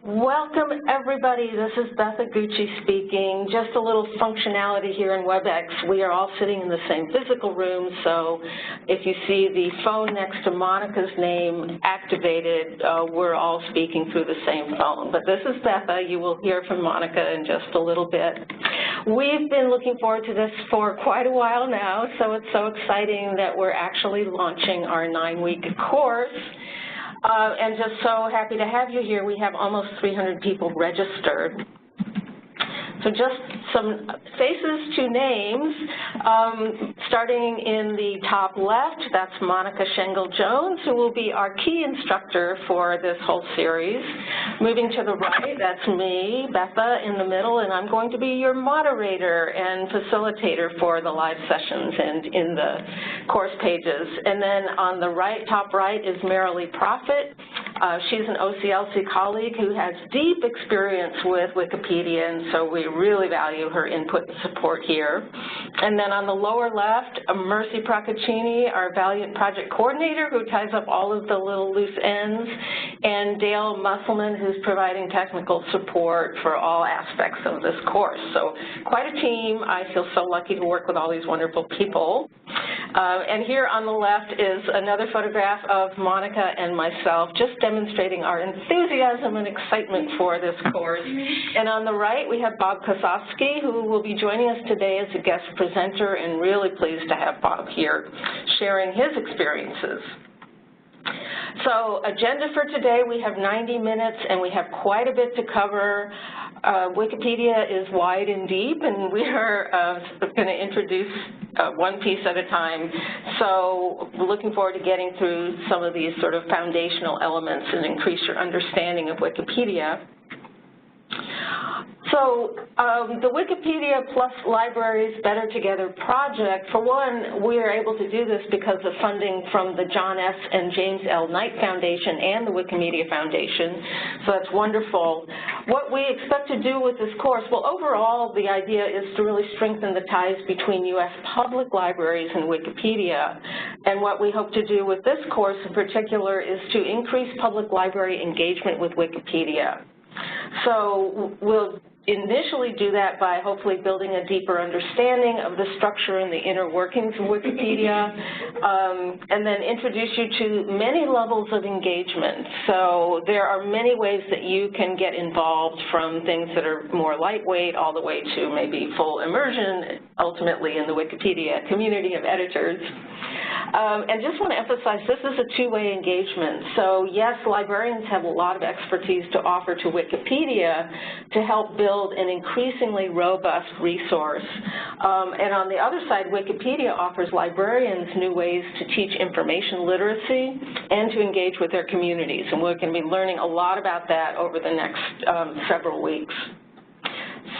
Welcome, everybody. This is Betha Gutsche speaking. Just a little functionality here in WebEx. We are all sitting in the same physical room, so if you see the phone next to Monika's name activated, we're all speaking through the same phone. But this is Betha. You will hear from Monika in just a little bit. We've been looking forward to this for quite a while now, so it's so exciting that we're actually launching our 9-week course. And just so happy to have you here. We have almost 300 people registered. So just some faces to names, starting in the top left, that's Monika Sengul-Jones, who will be our key instructor for this whole series. Moving to the right, that's me, Betha, in the middle, and I'm going to be your moderator and facilitator for the live sessions and in the course pages. And then on the right, top right, is Marilee Prophet. She's an OCLC colleague who has deep experience with Wikipedia, and so we really value her input and support here. And then on the lower left, Mercy Procaccini, our Valiant project coordinator, who ties up all of the little loose ends, and Dale Musselman, who's providing technical support for all aspects of this course. So quite a team. I feel so lucky to work with all these wonderful people. And here on the left is another photograph of Monika and myself, just demonstrating our enthusiasm and excitement for this course. And on the right, we have Bob Kosovsky, who will be joining us today as a guest presenter, and really pleased to have Bob here sharing his experiences. So agenda for today, we have 90 minutes, and we have quite a bit to cover. Wikipedia is wide and deep, and we are going to introduce one piece at a time. So we're looking forward to getting through some of these sort of foundational elements and increase your understanding of Wikipedia. So the Wikipedia plus Libraries Better Together project, for one, we are able to do this because of funding from the John S. and James L. Knight Foundation and the Wikimedia Foundation, so that's wonderful. What we expect to do with this course, well, overall, the idea is to really strengthen the ties between U.S. public libraries and Wikipedia, and what we hope to do with this course in particular is to increase public library engagement with Wikipedia. So we'll initially do that by hopefully building a deeper understanding of the structure and the inner workings of Wikipedia, and then introduce you to many levels of engagement. So there are many ways that you can get involved, from things that are more lightweight all the way to maybe full immersion, ultimately in the Wikipedia community of editors. And just want to emphasize, this is a two-way engagement. So yes, librarians have a lot of expertise to offer to Wikipedia to help build an increasingly robust resource. And on the other side, Wikipedia offers librarians new ways to teach information literacy and to engage with their communities. And we're going to be learning a lot about that over the next several weeks.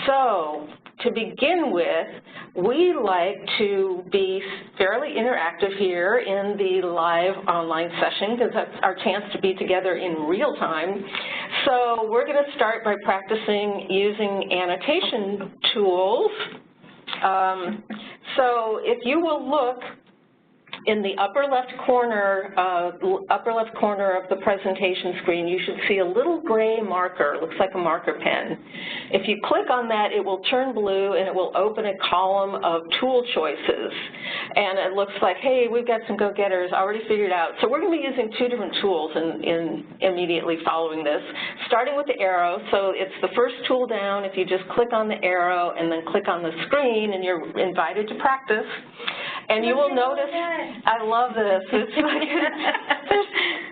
So to begin with, we like to be fairly interactive here in the live online session, because that's our chance to be together in real time. So we're going to start by practicing using annotation tools. So if you will look in the upper left corner of the presentation screen, you should see a little gray marker. It looks like a marker pen. If you click on that, it will turn blue, and it will open a column of tool choices. And it looks like, hey, we've got some go-getters already figured out. So we're going to be using two different tools immediately following this, starting with the arrow. So it's the first tool down. If you just click on the arrow and then click on the screen, and you're invited to practice. And you will notice, I love this, it's like there's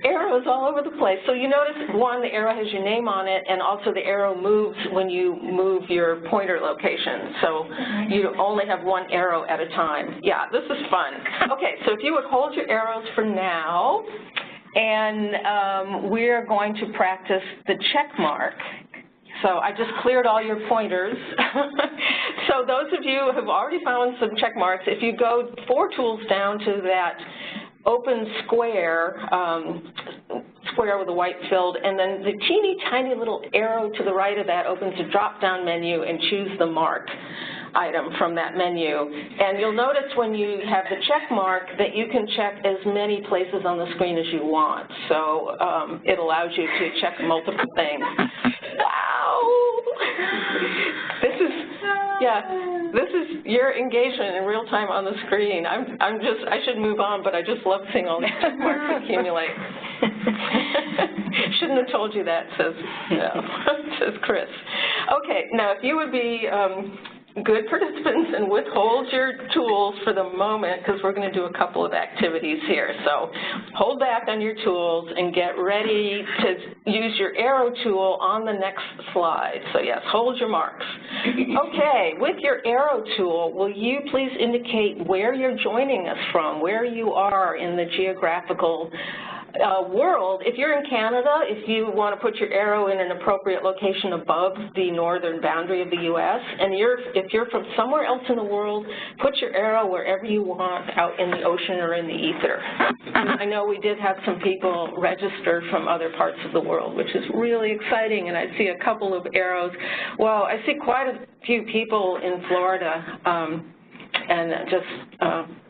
arrows all over the place. So you notice, one, the arrow has your name on it, and also the arrow moves when you move your pointer location. So you only have one arrow at a time. Yeah, this is fun. Okay, so if you would hold your arrows for now, and we're going to practice the check mark. So I just cleared all your pointers. So those of you who have already found some check marks, if you go 4 tools down to that open square, square with a white field, and then the teeny tiny little arrow to the right of that opens a drop-down menu, and choose the mark item from that menu. And you'll notice when you have the check mark that you can check as many places on the screen as you want. So it allows you to check multiple things. Yeah, this is your engagement in real time on the screen. I should move on, but I just love seeing all these check marks accumulate. Shouldn't have told you that, says Chris. Okay, now if you would be good participants and withhold your tools for the moment, because we're going to do a couple of activities here. So hold back on your tools and get ready to use your arrow tool on the next slide. So yes, hold your marks. Okay, with your arrow tool, will you please indicate where you're joining us from, where you are in the geographical world. If you're in Canada, if you want to put your arrow in an appropriate location above the northern boundary of the U.S., and if you're from somewhere else in the world, put your arrow wherever you want out in the ocean or in the ether. I know we did have some people register from other parts of the world, which is really exciting, and I see a couple of arrows. Well, I see quite a few people in Florida, and just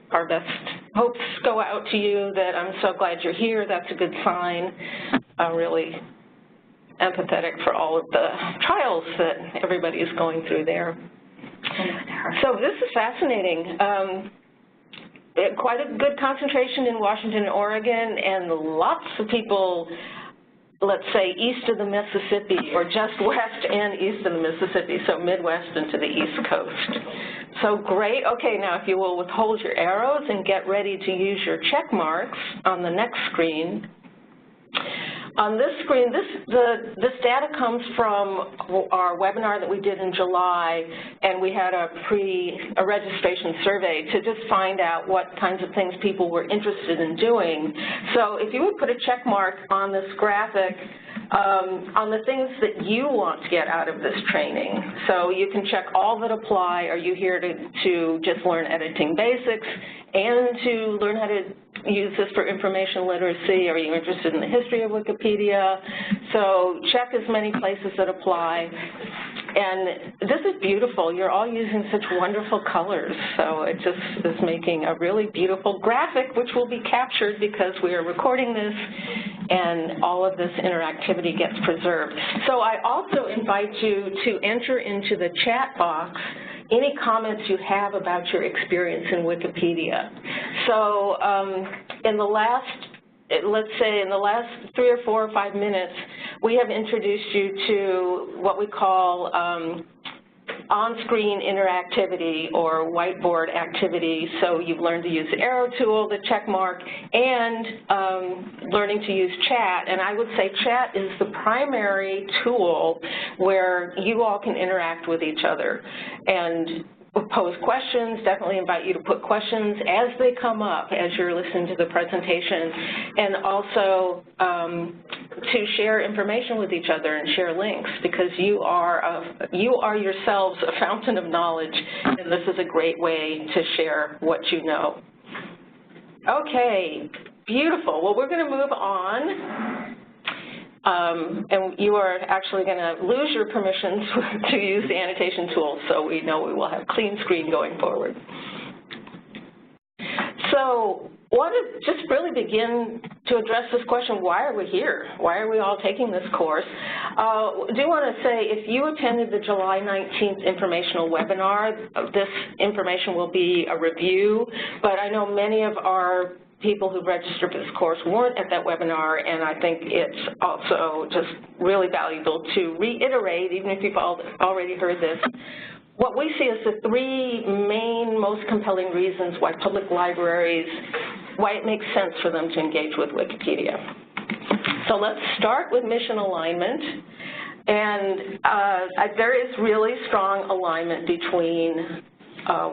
our best hopes go out to you that I'm so glad you're here. That's a good sign. Really empathetic for all of the trials that everybody is going through there. So this is fascinating. Quite a good concentration in Washington and Oregon, and lots of people, let's say, east of the Mississippi, or just west and east of the Mississippi, so Midwest into the East Coast. So great. Okay, now if you will withhold your arrows and get ready to use your check marks on the next screen. On this screen, this data comes from our webinar that we did in July, and we had a registration survey to just find out what kinds of things people were interested in doing. So if you would put a check mark on this graphic on the things that you want to get out of this training. So you can check all that apply. Are you here to just learn editing basics and to learn how to use this for information literacy? Are you interested in the history of Wikipedia? So check as many places that apply. And this is beautiful. You're all using such wonderful colors. So it just is making a really beautiful graphic, which will be captured because we are recording this, and all of this interactivity gets preserved. So I also invite you to enter into the chat box any comments you have about your experience in Wikipedia. So in the last, let's say in the last 3 or 4 or 5 minutes, we have introduced you to what we call on-screen interactivity or whiteboard activity. So you've learned to use the arrow tool, the check mark, and learning to use chat. And I would say chat is the primary tool where you all can interact with each other and pose questions. Definitely invite you to put questions as they come up as you're listening to the presentation, and also to share information with each other and share links, because you are yourselves a fountain of knowledge, and this is a great way to share what you know. Okay, beautiful. Well, we're going to move on. And you are actually going to lose your permissions to use the annotation tool, so we know we will have clean screen going forward. So I want to just really begin to address this question, why are we here? Why are we all taking this course? I do want to say, if you attended the July 19th informational webinar, this information will be a review, but I know many of our people who registered for this course weren't at that webinar, and I think it's also just really valuable to reiterate, even if you've already heard this, what we see as the 3 main most compelling reasons why public libraries, why it makes sense for them to engage with Wikipedia. So let's start with mission alignment. And there is really strong alignment between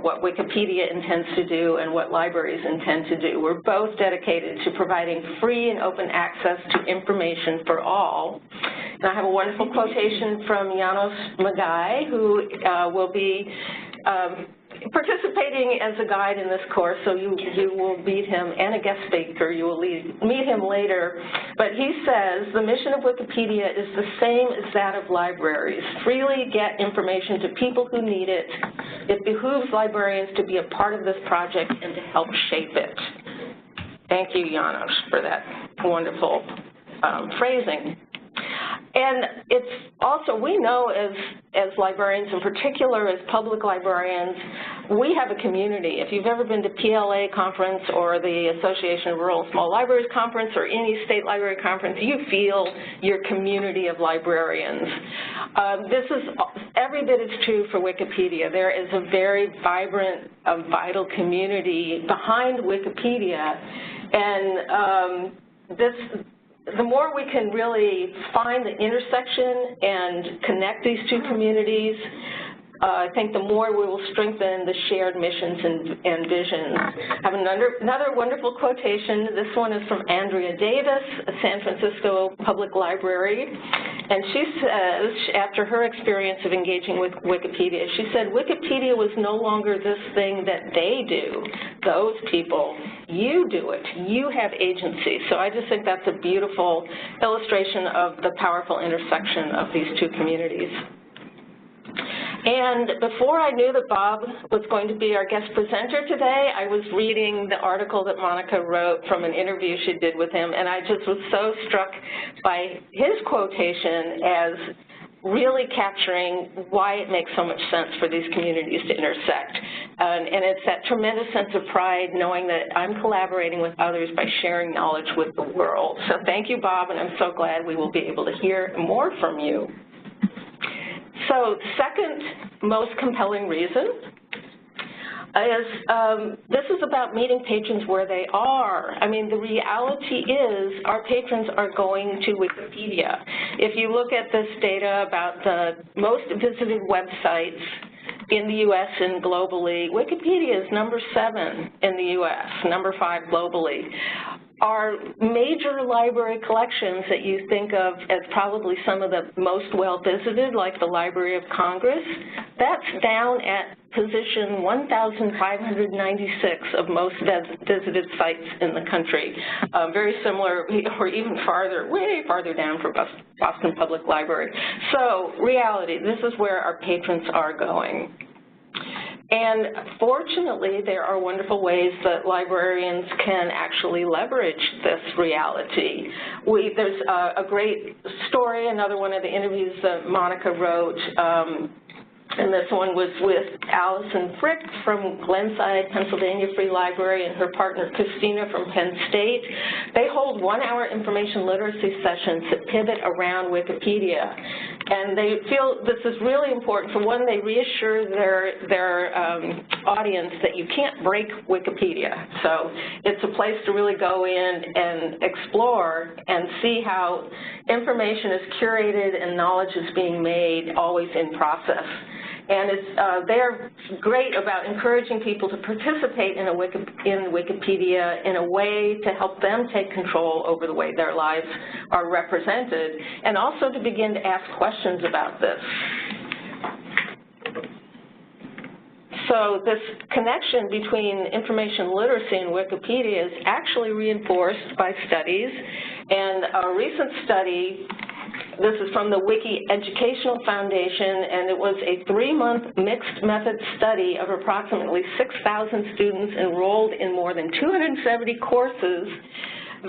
what Wikipedia intends to do and what libraries intend to do. We're both dedicated to providing free and open access to information for all. And I have a wonderful quotation from János Magai, who will be participating as a guide in this course, so you will meet him, and a guest speaker, you will meet him later. But he says, the mission of Wikipedia is the same as that of libraries. Freely get information to people who need it. It behooves librarians to be a part of this project and to help shape it. Thank you, János, for that wonderful phrasing. And it's also, we know as librarians, in particular as public librarians, we have a community. If you've ever been to PLA conference or the Association of Rural and Small Libraries conference or any state library conference, you feel your community of librarians. This is every bit as true for Wikipedia. There is a very vibrant, vital community behind Wikipedia, and the more we can really find the intersection and connect these two communities, I think the more we will strengthen the shared missions and visions. I have another wonderful quotation. This one is from Andrea Davis, a San Francisco Public Library, and she says, after her experience of engaging with Wikipedia, she said, Wikipedia was no longer this thing that they do, those people. You do it. You have agency. So I just think that's a beautiful illustration of the powerful intersection of these two communities. And before I knew that Bob was going to be our guest presenter today, I was reading the article that Monika wrote from an interview she did with him, and I just was so struck by his quotation as really capturing why it makes so much sense for these communities to intersect. And it's that tremendous sense of pride knowing that I'm collaborating with others by sharing knowledge with the world. So thank you, Bob, and I'm so glad we will be able to hear more from you. So second most compelling reason is this is about meeting patrons where they are. I mean, the reality is our patrons are going to Wikipedia. If you look at this data about the most visited websites in the U.S. and globally, Wikipedia is number 7 in the U.S., number 5 globally. Our major library collections that you think of as probably some of the most well-visited, like the Library of Congress, that's down at position 1,596 of most visited sites in the country. Very similar, or even farther, way farther down for Boston Public Library. So, reality, this is where our patrons are going. And fortunately, there are wonderful ways that librarians can actually leverage this reality. There's a great story, another one of the interviews that Monika wrote, and this one was with Allison Frick from Glenside, Pennsylvania Free Library, and her partner Christina from Penn State. They hold 1-hour information literacy sessions that pivot around Wikipedia. And they feel this is really important. For one, they reassure their audience that you can't break Wikipedia. So it's a place to really go in and explore and see how information is curated and knowledge is being made always in process. And they're great about encouraging people to participate in Wikipedia in a way to help them take control over the way their lives are represented, and also to begin to ask questions about this. So this connection between information literacy and Wikipedia is actually reinforced by studies, and a recent study, this is from the Wiki Educational Foundation, and it was a 3-month mixed method study of approximately 6,000 students enrolled in more than 270 courses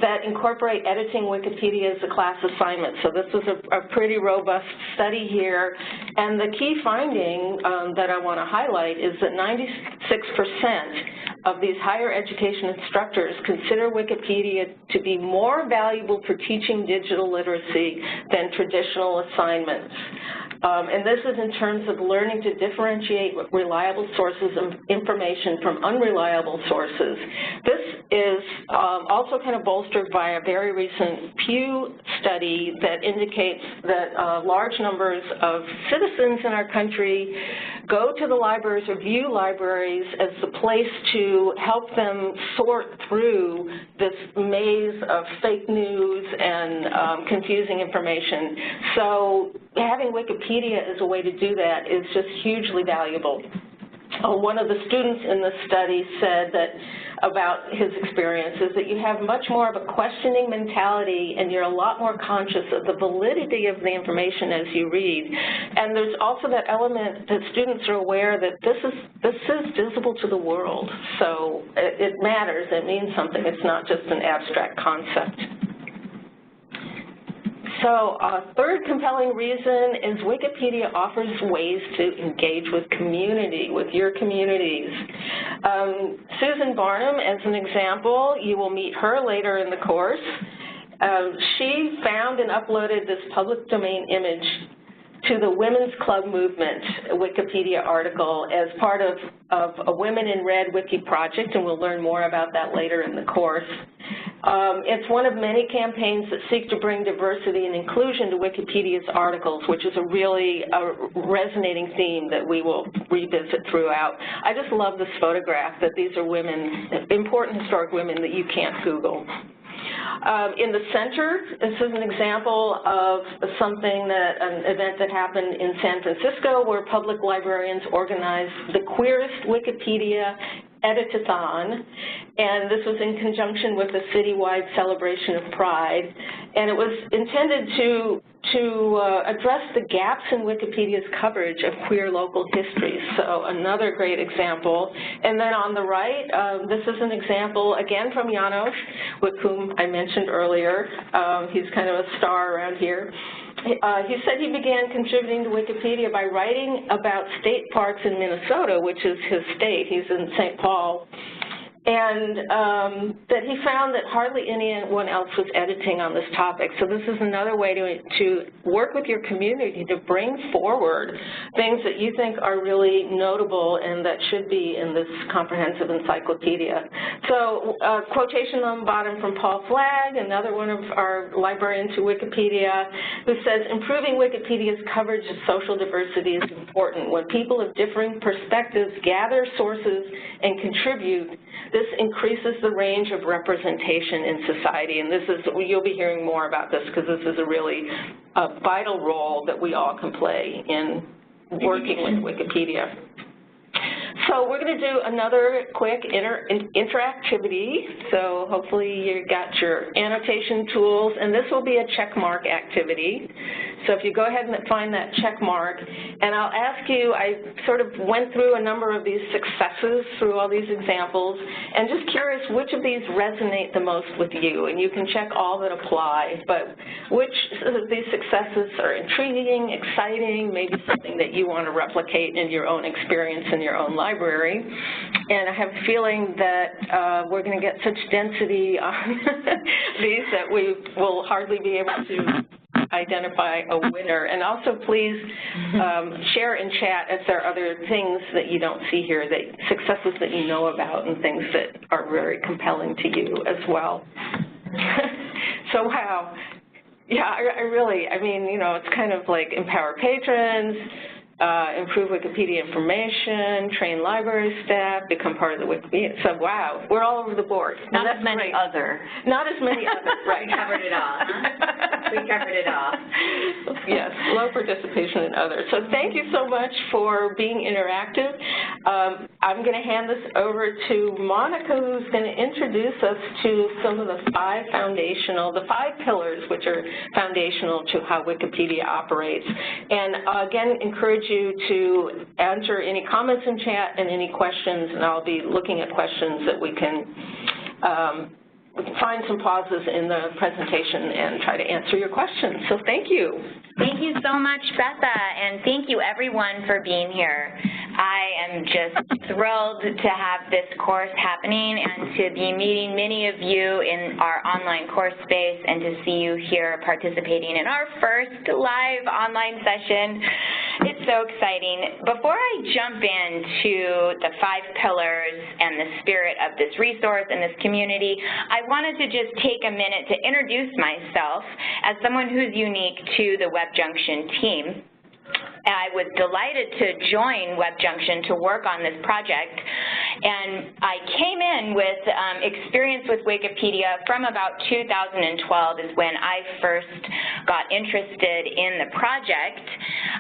that incorporate editing Wikipedia as a class assignment. So this was a pretty robust study here. And the key finding that I want to highlight is that 96% of these higher education instructors consider Wikipedia to be more valuable for teaching digital literacy than traditional assignments. And this is in terms of learning to differentiate reliable sources of information from unreliable sources. This is also kind of bolstered by a very recent Pew study that indicates that large numbers of citizens in our country go to the libraries or view libraries as the place to help them sort through this maze of fake news and confusing information. So having Wikipedia as a way to do that is just hugely valuable. One of the students in the study said that about his experience is that you have much more of a questioning mentality and you're a lot more conscious of the validity of the information as you read. And there's also that element that students are aware that this is visible to the world. So it matters, it means something. It's not just an abstract concept. So a third compelling reason is Wikipedia offers ways to engage with community, with your communities. Susan Barnum, as an example, you will meet her later in the course. She found and uploaded this public domain image to the Women's Club Movement Wikipedia article as part of a Women in Red Wiki project, and we'll learn more about that later in the course. It's one of many campaigns that seek to bring diversity and inclusion to Wikipedia's articles, which is a really resonating theme that we will revisit throughout. I just love this photograph that these are women, important historic women that you can't Google. In the center, this is an example of an event that happened in San Francisco where public librarians organized the queerest Wikipedia editathon, and this was in conjunction with a citywide celebration of Pride, and it was intended to address the gaps in Wikipedia's coverage of queer local histories. So another great example. And then on the right, this is an example, again, from Janos, with whom I mentioned earlier. He's kind of a star around here. He said he began contributing to Wikipedia by writing about state parks in Minnesota, which is his state. He's in St. Paul. And that he found that hardly anyone else was editing on this topic. So this is another way to work with your community to bring forward things that you think are really notable and that should be in this comprehensive encyclopedia. So quotation on the bottom from Paul Flagg, another one of our librarians to Wikipedia, who says, improving Wikipedia's coverage of social diversity is important. When people of differing perspectives gather sources and contribute, this increases the range of representation in society, and you'll be hearing more about this because this is a really vital role that we all can play in working with Wikipedia. So we're going to do another quick interactivity. So hopefully you got your annotation tools, and this will be a check mark activity. So if you go ahead and find that check mark, and I'll ask you, I sort of went through a number of these successes through all these examples, and just curious which of these resonate the most with you, and you can check all that apply, but which of these successes are intriguing, exciting, maybe something that you want to replicate in your own experience in your own library. And I have a feeling that we're going to get such density on these that we will hardly be able to identify a winner. And also please share in chat if there are other things that you don't see here, successes that you know about and things that are very compelling to you as well. So wow. Yeah, I mean, you know, it's kind of like empower patrons, improve Wikipedia information, train library staff, become part of the Wikipedia. So, wow, we're all over the board. Not as many other. Not as many other, right. We covered it all, huh? We covered it all. Yes, low participation in others. So thank you so much for being interactive. I'm going to hand this over to Monika, who's going to introduce us to some of the five pillars, which are foundational to how Wikipedia operates. And again, encourage you to answer any comments in chat and any questions, and I'll be looking at questions that we can find some pauses in the presentation and try to answer your questions. So thank you. Thank you so much, Betha, and thank you everyone for being here. I am just thrilled to have this course happening and to be meeting many of you in our online course space and to see you here participating in our first live online session. It's so exciting. Before I jump into the five pillars and the spirit of this resource and this community, I wanted to just take a minute to introduce myself as someone who's unique to the WebJunction team. I was delighted to join WebJunction to work on this project, and I came in with experience with Wikipedia from about 2012 is when I first got interested in the project.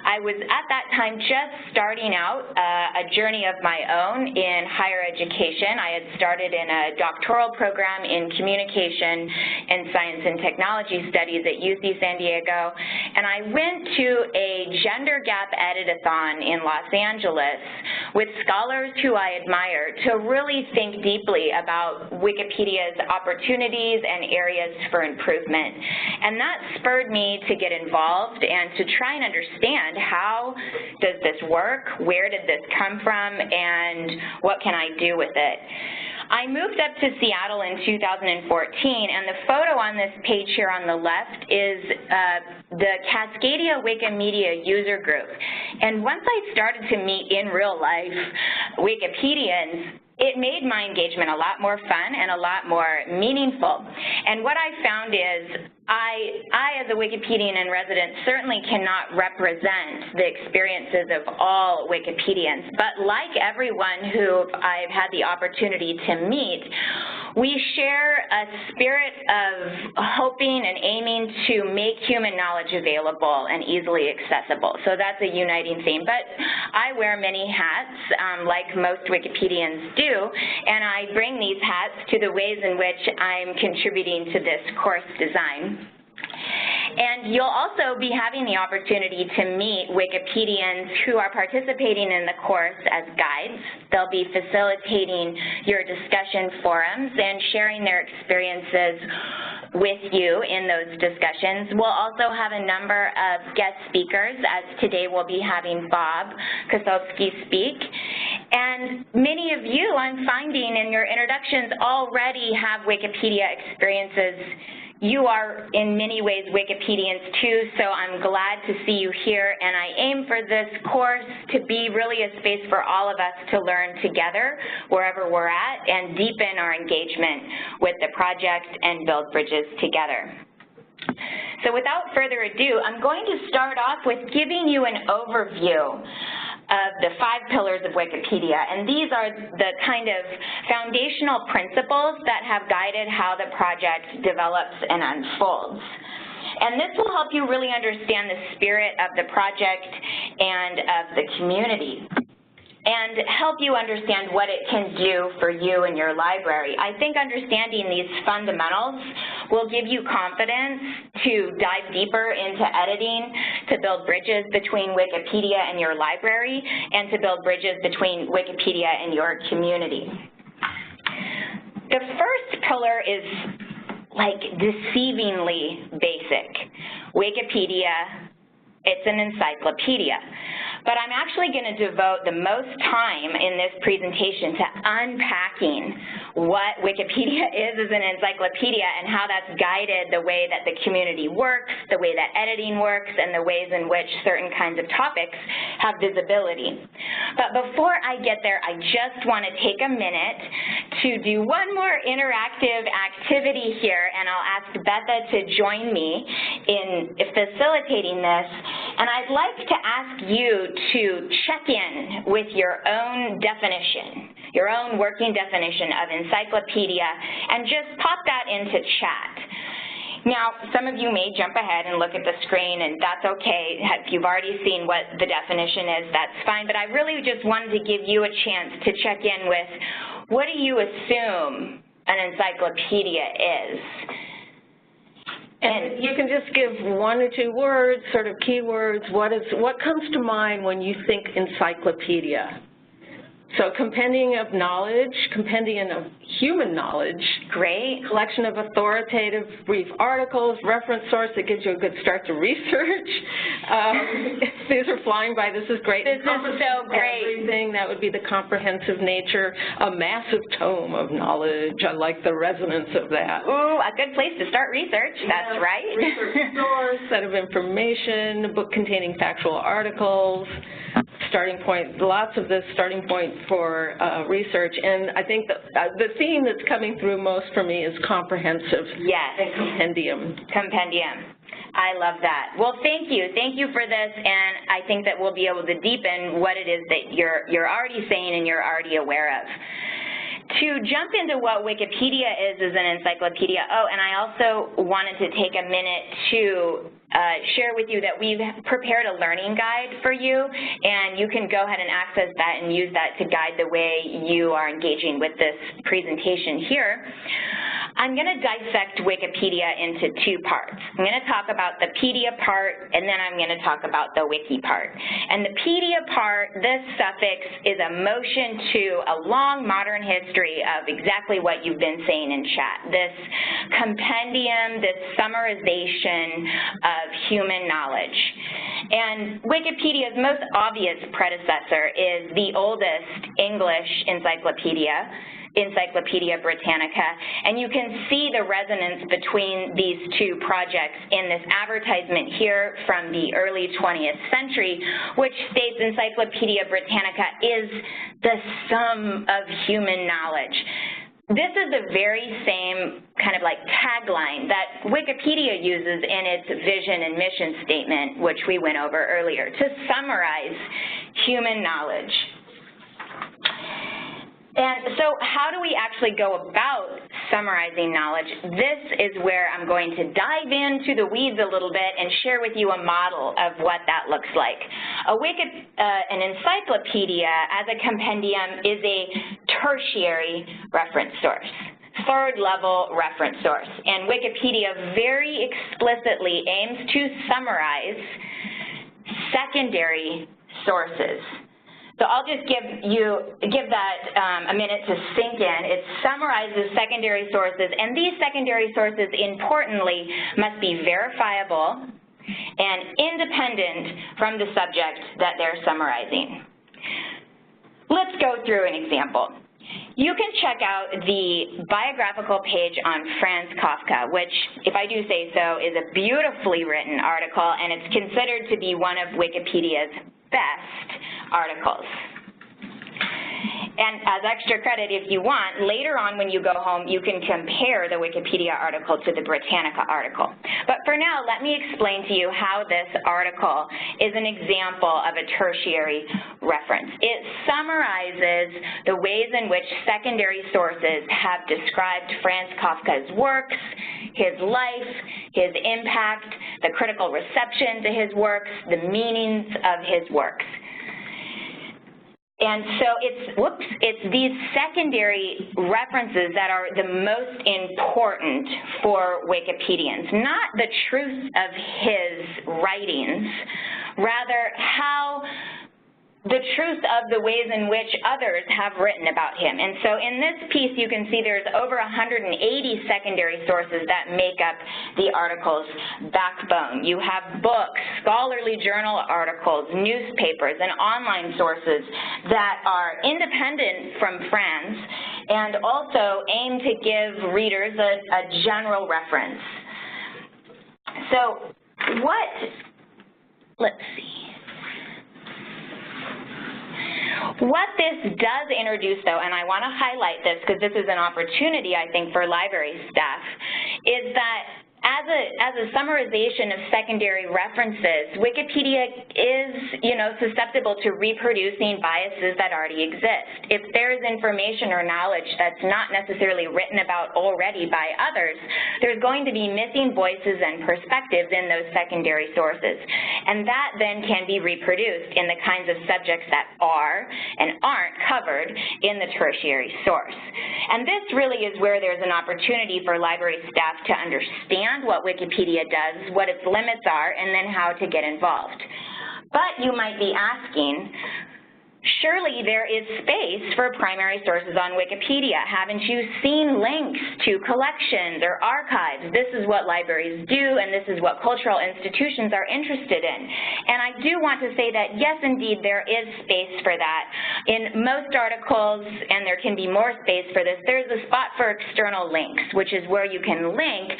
I was at that time just starting out a journey of my own in higher education. I had started in a doctoral program in communication and science and technology studies at UC San Diego, and I went to a gender gap editathon in Los Angeles with scholars who I admire to really think deeply about Wikipedia's opportunities and areas for improvement. And that spurred me to get involved and to try and understand how does this work, where did this come from, and what can I do with it. I moved up to Seattle in 2014, and the photo on this page here on the left is the Cascadia Wikimedia user group. And once I started to meet in real life Wikipedians, it made my engagement a lot more fun and a lot more meaningful. And what I found is I as a Wikipedian in residence, certainly cannot represent the experiences of all Wikipedians, but like everyone who I've had the opportunity to meet, we share a spirit of hoping and aiming to make human knowledge available and easily accessible. So that's a uniting theme. But I wear many hats, like most Wikipedians do, and I bring these hats to the ways in which I'm contributing to this course design. And you'll also be having the opportunity to meet Wikipedians who are participating in the course as guides. They'll be facilitating your discussion forums and sharing their experiences with you in those discussions. We'll also have a number of guest speakers, as today we'll be having Bob Kosovsky speak. And many of you, I'm finding in your introductions, already have Wikipedia experiences. You are in many ways Wikipedians too, so I'm glad to see you here, and I aim for this course to be really a space for all of us to learn together wherever we're at and deepen our engagement with the project and build bridges together. So without further ado, I'm going to start off with giving you an overview of the 5 pillars of Wikipedia, and these are the kind of foundational principles that have guided how the project develops and unfolds. And this will help you really understand the spirit of the project and of the community, and help you understand what it can do for you and your library. I think understanding these fundamentals will give you confidence to dive deeper into editing, to build bridges between Wikipedia and your library, and to build bridges between Wikipedia and your community. The first pillar is like deceivingly basic. Wikipedia, it's an encyclopedia. But I'm actually going to devote the most time in this presentation to unpacking what Wikipedia is as an encyclopedia and how that's guided the way that the community works, the way that editing works, and the ways in which certain kinds of topics have visibility. But before I get there, I just want to take a minute to do one more interactive activity here, and I'll ask Betha to join me in facilitating this. And I'd like to ask you to check in with your own definition, your own working definition of encyclopedia, and just pop that into chat. Now, some of you may jump ahead and look at the screen, and that's okay. If you've already seen what the definition is, that's fine. But I really just wanted to give you a chance to check in with, what do you assume an encyclopedia is? And you can just give 1 or 2 words, sort of keywords. What comes to mind when you think encyclopedia? So compendium of knowledge, compendium of human knowledge. Great. Collection of authoritative brief articles, reference source that gives you a good start to research. These are flying by. This is great. This is so great. Everything, that would be the comprehensive nature. A massive tome of knowledge. I like the resonance of that. Ooh, a good place to start research. That's right. Research source, set of information, a book containing factual articles. Starting point, lots of this starting point for research, and I think the theme that's coming through most for me is comprehensive. Yes. And compendium. Compendium. I love that. Well, thank you. Thank you for this, and I think that we'll be able to deepen what it is that you're already saying and you're already aware of. To jump into what Wikipedia is as an encyclopedia, and I also wanted to take a minute to share with you that we've prepared a learning guide for you, and you can go ahead and access that and use that to guide the way you are engaging with this presentation here. I'm going to dissect Wikipedia into two parts. I'm going to talk about the pedia part, and then I'm going to talk about the wiki part. And the pedia part, this suffix is a motion to a long modern history of exactly what you've been saying in chat. This compendium, this summarization of human knowledge. And Wikipedia's most obvious predecessor is the oldest English encyclopedia, Encyclopedia Britannica, and you can see the resonance between these two projects in this advertisement here from the early 20th century, which states Encyclopedia Britannica is the sum of human knowledge. This is the very same kind of like tagline that Wikipedia uses in its vision and mission statement, which we went over earlier, to summarize human knowledge. And so how do we actually go about summarizing knowledge? This is where I'm going to dive into the weeds a little bit and share with you a model of what that looks like. An encyclopedia as a compendium is a tertiary reference source, third-level reference source. And Wikipedia very explicitly aims to summarize secondary sources. So I'll just give that a minute to sink in. It summarizes secondary sources, and these secondary sources, importantly, must be verifiable and independent from the subject that they're summarizing. Let's go through an example. You can check out the biographical page on Franz Kafka, which, if I do say so, is a beautifully written article, and it's considered to be one of Wikipedia's best articles. And as extra credit, if you want, later on when you go home, you can compare the Wikipedia article to the Britannica article. But for now, let me explain to you how this article is an example of a tertiary reference. It summarizes the ways in which secondary sources have described Franz Kafka's works, his life, his impact, the critical reception to his works, the meanings of his works. And so it's these secondary references that are the most important for Wikipedians, not the truth of his writings, rather how the truth of the ways in which others have written about him. And so in this piece, you can see there's over 180 secondary sources that make up the article's backbone. You have books, scholarly journal articles, newspapers, and online sources that are independent from Franz and also aim to give readers a general reference. So let's see. What this does introduce, though, and I want to highlight this because this is an opportunity, I think, for library staff, is that as a summarization of secondary references, Wikipedia is, susceptible to reproducing biases that already exist. If there is information or knowledge that's not necessarily written about already by others, there's going to be missing voices and perspectives in those secondary sources. And that then can be reproduced in the kinds of subjects that are and aren't covered in the tertiary source. And this really is where there's an opportunity for library staff to understand what Wikipedia does, what its limits are, and then how to get involved. But you might be asking, surely there is space for primary sources on Wikipedia. Haven't you seen links to collections or archives? This is what libraries do, and this is what cultural institutions are interested in. And I do want to say that, yes, indeed, there is space for that. In most articles, and there can be more space for this, there's a spot for external links, which is where you can link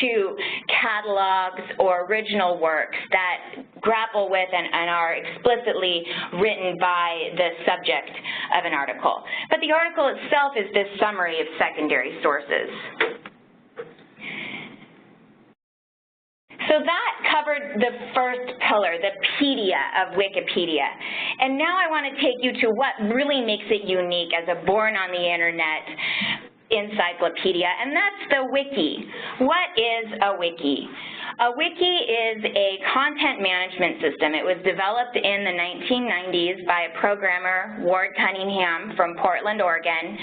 to catalogs or original works that grapple with and are explicitly written by the subject of an article. But the article itself is this summary of secondary sources. So that covered the first pillar, the pedia of Wikipedia. And now I want to take you to what really makes it unique as a born-on-the-internet encyclopedia, and that's the wiki. What is a wiki? A wiki is a content management system. It was developed in the 1990s by a programmer, Ward Cunningham from Portland, Oregon,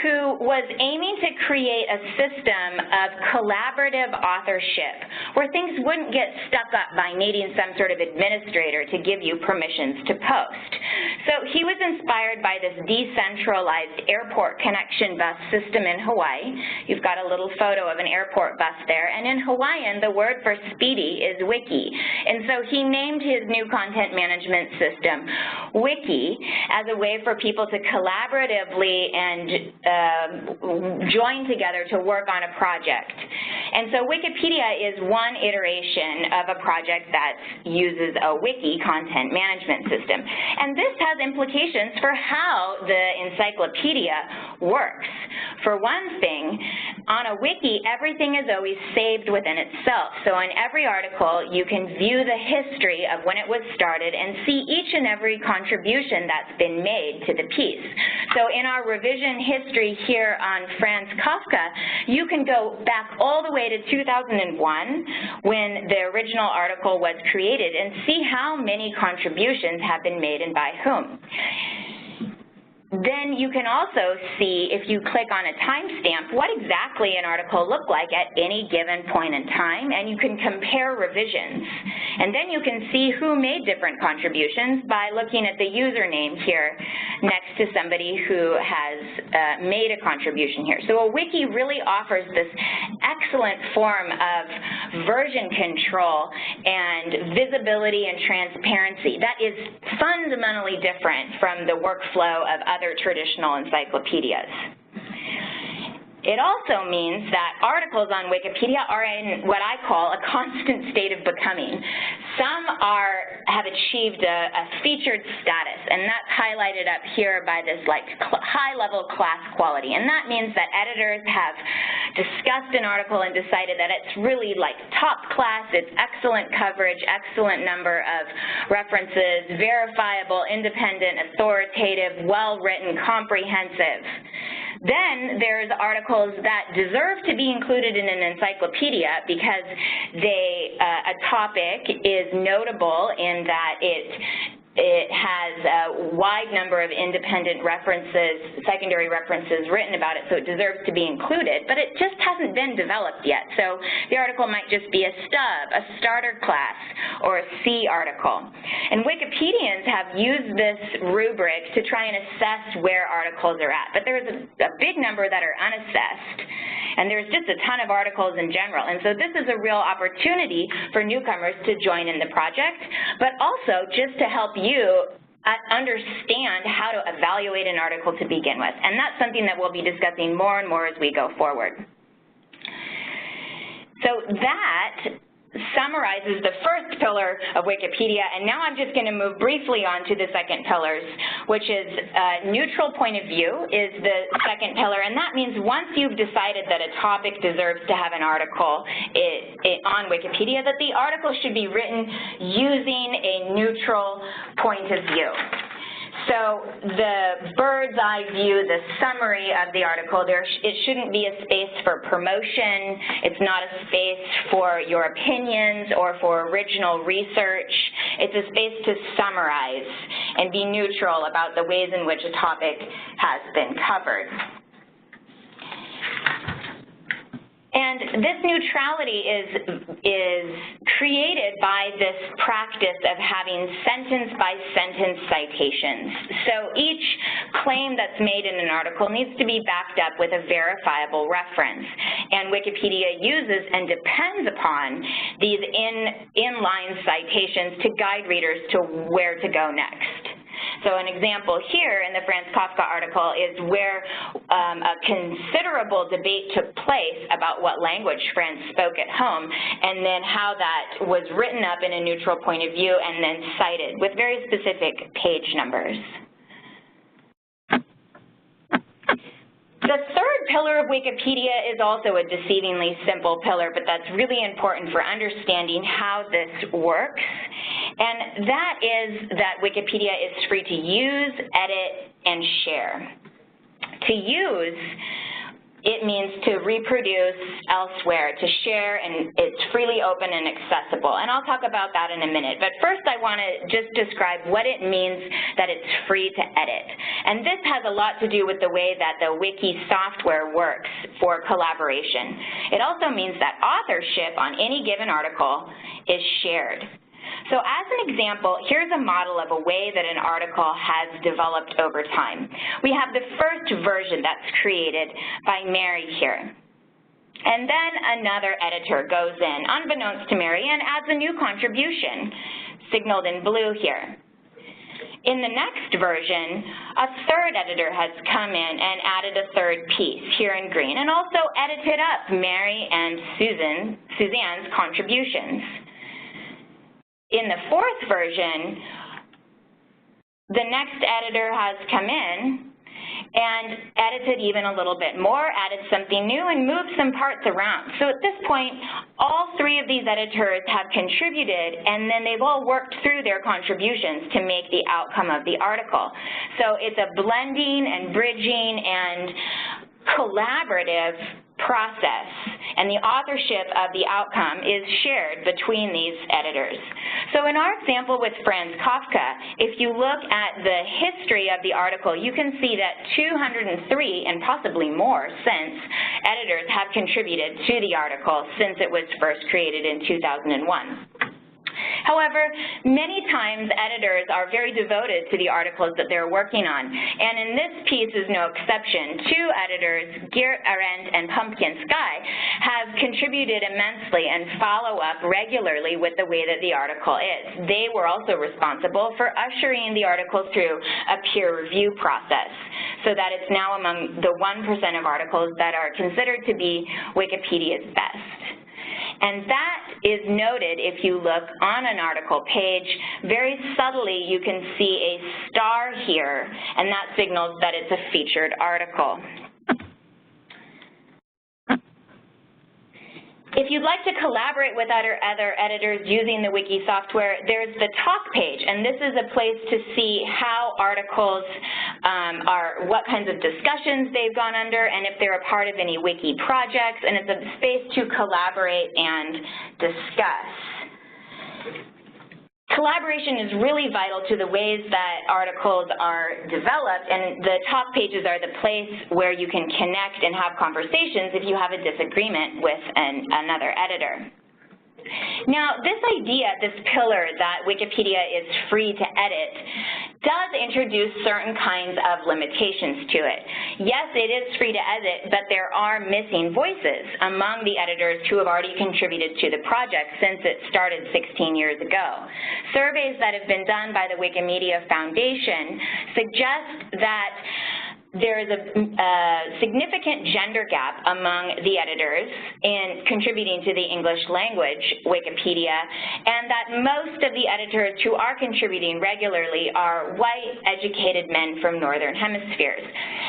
who was aiming to create a system of collaborative authorship where things wouldn't get stuck up by needing some sort of administrator to give you permissions to post. So he was inspired by this decentralized airport connection bus system in Hawaii. You've got a little photo of an airport bus there, and in Hawaiian, the word for speedy is wiki. And so he named his new content management system Wiki as a way for people to collaboratively and join together to work on a project. And so Wikipedia is one iteration of a project that uses a wiki content management system. And this has implications for how the encyclopedia works. For one thing, on a wiki, everything is always saved within itself. So in every article, you can view the history of when it was started and see each and every contribution that's been made to the piece. So in our revision history here on Franz Kafka, you can go back all the way to 2001 when the original article was created and see how many contributions have been made and by whom. Then you can also see, if you click on a timestamp, what exactly an article looked like at any given point in time, and you can compare revisions. And then you can see who made different contributions by looking at the username here next to somebody who has made a contribution here. So a wiki really offers this excellent form of version control and visibility and transparency that is fundamentally different from the workflow of other traditional encyclopedias. It also means that articles on Wikipedia are in what I call a constant state of becoming. Some have achieved a featured status, and that's highlighted up here by this high-level class quality. And that means that editors have discussed an article and decided that it's really top class, it's excellent coverage, excellent number of references, verifiable, independent, authoritative, well-written, comprehensive. Then there's articles that deserve to be included in an encyclopedia because a topic is notable in that it has a wide number of independent references, secondary references written about it, so it deserves to be included, but it just hasn't been developed yet. So the article might just be a stub, a starter class, or a C article. And Wikipedians have used this rubric to try and assess where articles are at, but there's a big number that are unassessed, and there's just a ton of articles in general. And so this is a real opportunity for newcomers to join in the project, but also just to help you understand how to evaluate an article to begin with. And that's something that we'll be discussing more and more as we go forward. So that summarizes the first pillar of Wikipedia, and now I'm just going to move briefly on to the second pillars, which is neutral point of view is the second pillar, and that means once you've decided that a topic deserves to have an article on Wikipedia, that the article should be written using a neutral point of view. So the bird's eye view, the summary of the article, it shouldn't be a space for promotion. It's not a space for your opinions or for original research. It's a space to summarize and be neutral about the ways in which a topic has been covered. And this neutrality is created by this practice of having sentence-by-sentence citations. So each claim that's made in an article needs to be backed up with a verifiable reference. And Wikipedia uses and depends upon these inline citations to guide readers to where to go next. So an example here in the Franz Kafka article is where a considerable debate took place about what language Franz spoke at home, and then how that was written up in a neutral point of view and then cited with very specific page numbers. The third pillar of Wikipedia is also a deceivingly simple pillar, but that's really important for understanding how this works. And that is that Wikipedia is free to use, edit, and share. To use, it means to reproduce elsewhere, to share, and it's freely open and accessible. And I'll talk about that in a minute. But first I want to just describe what it means that it's free to edit. And this has a lot to do with the way that the wiki software works for collaboration. It also means that authorship on any given article is shared. So as an example, here's a model of a way that an article has developed over time. We have the first version that's created by Mary here. And then another editor goes in, unbeknownst to Mary, and adds a new contribution, signaled in blue here. In the next version, a third editor has come in and added a third piece here in green, and also edited up Mary and Suzanne's contributions. In the fourth version, the next editor has come in and edited even a little bit more, added something new, and moved some parts around. So at this point, all three of these editors have contributed, and then they've all worked through their contributions to make the outcome of the article. So it's a blending and bridging and collaborative process, and the authorship of the outcome is shared between these editors. So in our example with Franz Kafka, if you look at the history of the article, you can see that 203 and possibly more since editors have contributed to the article since it was first created in 2001. However, many times editors are very devoted to the articles that they're working on, and in this piece is no exception. Two editors, Geert Arendt and Pumpkin Sky, have contributed immensely and follow up regularly with the way that the article is. They were also responsible for ushering the article through a peer review process, so that it's now among the 1% of articles that are considered to be Wikipedia's best. And that is noted if you look on an article page. Very subtly, you can see a star here, and that signals that it's a featured article. If you'd like to collaborate with other editors using the wiki software, there's the talk page, and this is a place to see how articles what kinds of discussions they've gone under, and if they're a part of any wiki projects, and it's a space to collaborate and discuss. Collaboration is really vital to the ways that articles are developed, and the talk pages are the place where you can connect and have conversations if you have a disagreement with another editor. Now, this idea, this pillar that Wikipedia is free to edit, does introduce certain kinds of limitations to it. Yes, it is free to edit, but there are missing voices among the editors who have already contributed to the project since it started 16 years ago. Surveys that have been done by the Wikimedia Foundation suggest that there is a significant gender gap among the editors in contributing to the English language Wikipedia, and that most of the editors who are contributing regularly are white, educated men from northern hemispheres.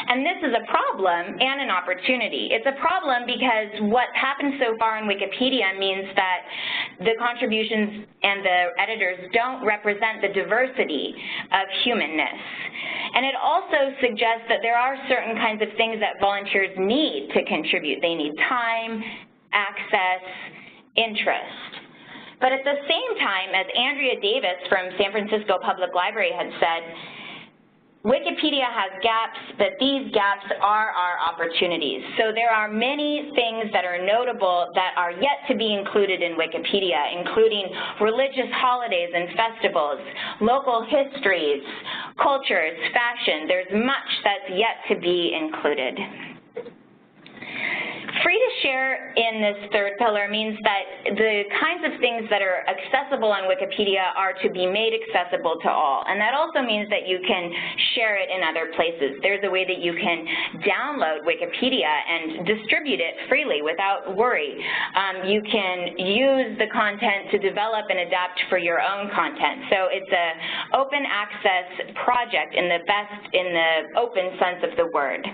And this is a problem and an opportunity. It's a problem because what happened so far in Wikipedia means that the contributions and the editors don't represent the diversity of humanness. And it also suggests that there are certain kinds of things that volunteers need to contribute. They need time, access, interest. But at the same time, as Andrea Davis from San Francisco Public Library had said, Wikipedia has gaps, but these gaps are our opportunities. So there are many things that are notable that are yet to be included in Wikipedia, including religious holidays and festivals, local histories, cultures, fashion. There's much that's yet to be included. Free to share in this third pillar means that the kinds of things that are accessible on Wikipedia are to be made accessible to all. And that also means that you can share it in other places. There's a way that you can download Wikipedia and distribute it freely without worry. You can use the content to develop and adapt for your own content. So it's an open access project in the open sense of the word.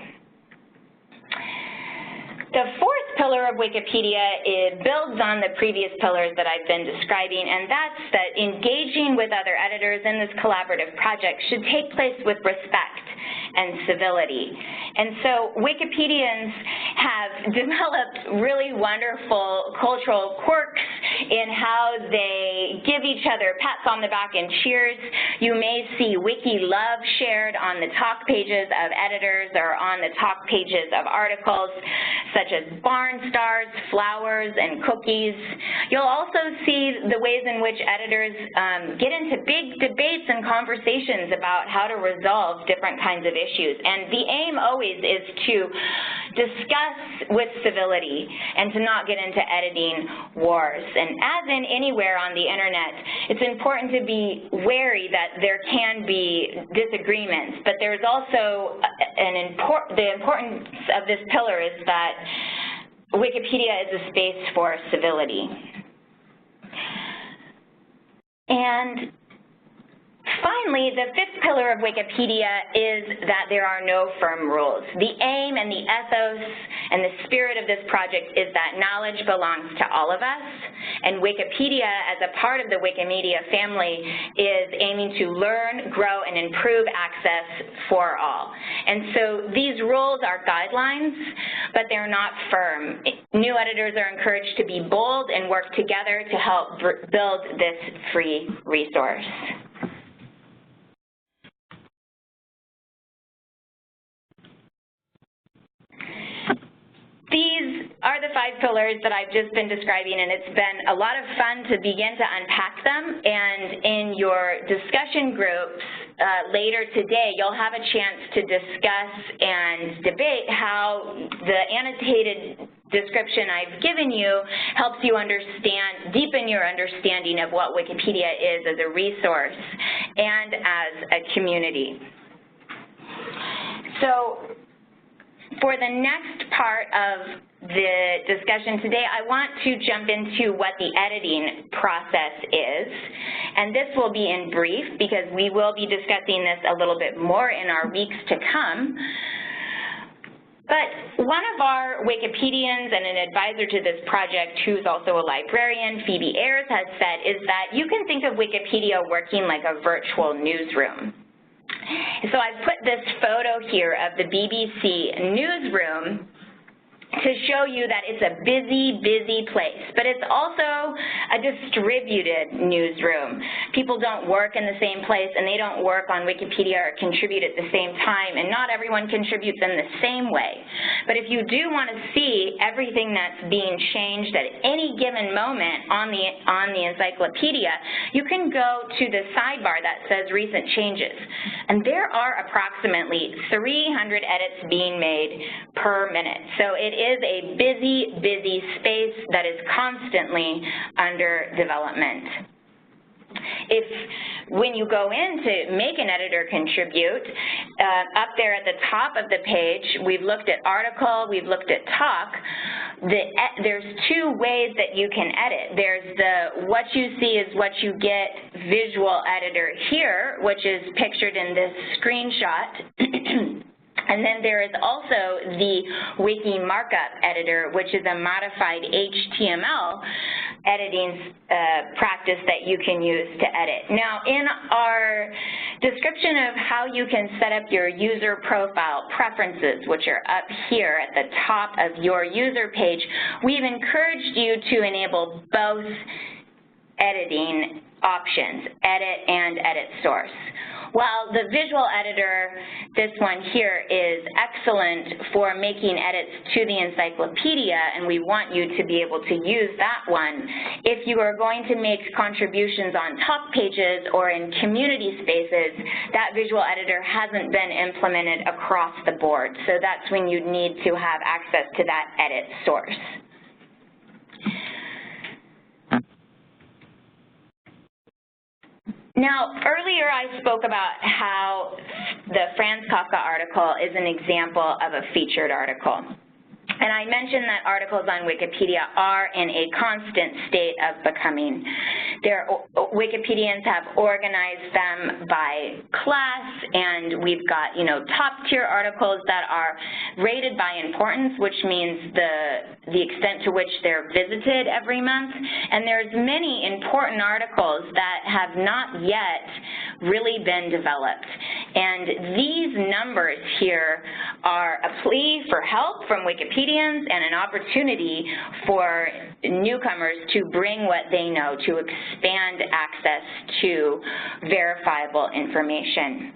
The fourth pillar of Wikipedia builds on the previous pillars that I've been describing, and that's that engaging with other editors in this collaborative project should take place with respect and civility. And so Wikipedians have developed really wonderful cultural quirks in how they give each other pats on the back and cheers. You may see Wiki Love shared on the talk pages of editors or on the talk pages of articles, such as barn stars, flowers, and cookies. You'll also see the ways in which editors get into big debates and conversations about how to resolve different kinds of issues. And the aim always is to discuss with civility and to not get into editing wars. And as in anywhere on the internet, it's important to be wary that there can be disagreements, but there's also the importance of this pillar is that Wikipedia is a space for civility. And finally, the fifth pillar of Wikipedia is that there are no firm rules. The aim and the ethos and the spirit of this project is that knowledge belongs to all of us, and Wikipedia, as a part of the Wikimedia family, is aiming to learn, grow, and improve access for all. And so these rules are guidelines, but they're not firm. New editors are encouraged to be bold and work together to help build this free resource. These are the 5 pillars that I've just been describing, and it's been a lot of fun to begin to unpack them. And in your discussion groups later today, you'll have a chance to discuss and debate how the annotated description I've given you helps you understand, deepen your understanding of what Wikipedia is as a resource and as a community. So, for the next part of the discussion today, I want to jump into what the editing process is. And this will be in brief because we will be discussing this a little bit more in our weeks to come. But one of our Wikipedians and an advisor to this project, who's also a librarian, Phoebe Ayers, has said is that you can think of Wikipedia working like a virtual newsroom. So I've put this photo here of the BBC newsroom to show you that it's a busy, busy place, but it's also a distributed newsroom. People don't work in the same place, and they don't work on Wikipedia or contribute at the same time, and not everyone contributes in the same way. But if you do want to see everything that's being changed at any given moment on the encyclopedia, you can go to the sidebar that says recent changes. And there are approximately 300 edits being made per minute. So it is a busy, busy space that is constantly under development. When you go in to make an editor contribute, up there at the top of the page, we've looked at article, we've looked at talk. There's 2 ways that you can edit. There's the what you see is what you get visual editor here, which is pictured in this screenshot. And then there is also the Wiki Markup Editor, which is a modified HTML editing practice that you can use to edit. Now, in our description of how you can set up your user profile preferences, which are up here at the top of your user page, we've encouraged you to enable both editing options, edit and edit source. While the visual editor, this one here, is excellent for making edits to the encyclopedia, and we want you to be able to use that one, if you are going to make contributions on talk pages or in community spaces, that visual editor hasn't been implemented across the board. So that's when you need to have access to that edit source. Now, earlier I spoke about how the Franz Kafka article is an example of a featured article. And I mentioned that articles on Wikipedia are in a constant state of becoming. Wikipedians have organized them by class, and we've got, top-tier articles that are rated by importance, which means the extent to which they're visited every month. And there's many important articles that have not yet really been developed. And these numbers here are a plea for help from Wikipedians and an opportunity for newcomers to bring what they know, to expand access to verifiable information.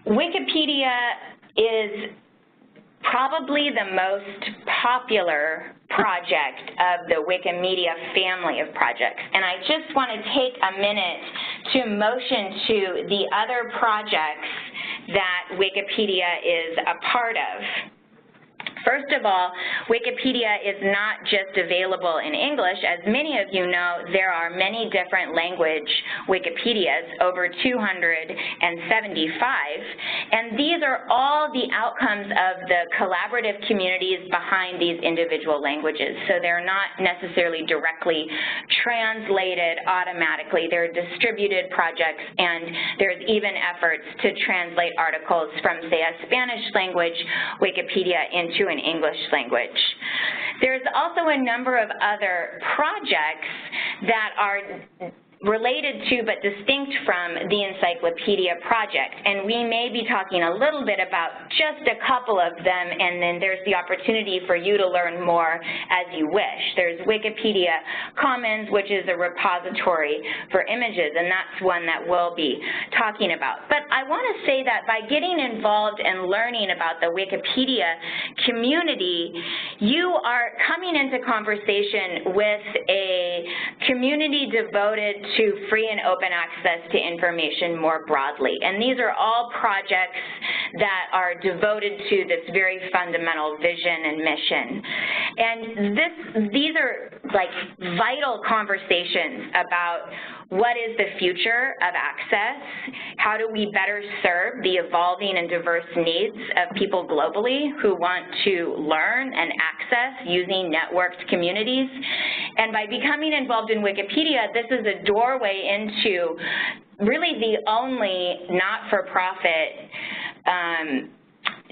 Wikipedia is probably the most popular project of the Wikimedia family of projects. And I just want to take a minute to motion to the other projects that Wikipedia is a part of. First of all, Wikipedia is not just available in English. As many of you know, there are many different language Wikipedias, over 275, and these are all the outcomes of the collaborative communities behind these individual languages. So they're not necessarily directly translated automatically. They're distributed projects, and there's even efforts to translate articles from, say, a Spanish language Wikipedia into an English language. There's also a number of other projects that are related to but distinct from the Encyclopedia project, and we may be talking a little bit about just a couple of them, and then there's the opportunity for you to learn more as you wish. There's Wikipedia Commons, which is a repository for images, and that's one that we'll be talking about. But I want to say that by getting involved and learning about the Wikipedia community, you are coming into conversation with a community devoted to free and open access to information more broadly. And these are all projects that are devoted to this very fundamental vision and mission. And these are like vital conversations about what is the future of access, how do we better serve the evolving and diverse needs of people globally who want to learn and access using networked communities. And by becoming involved in Wikipedia, this is a doorway into really the only not-for-profit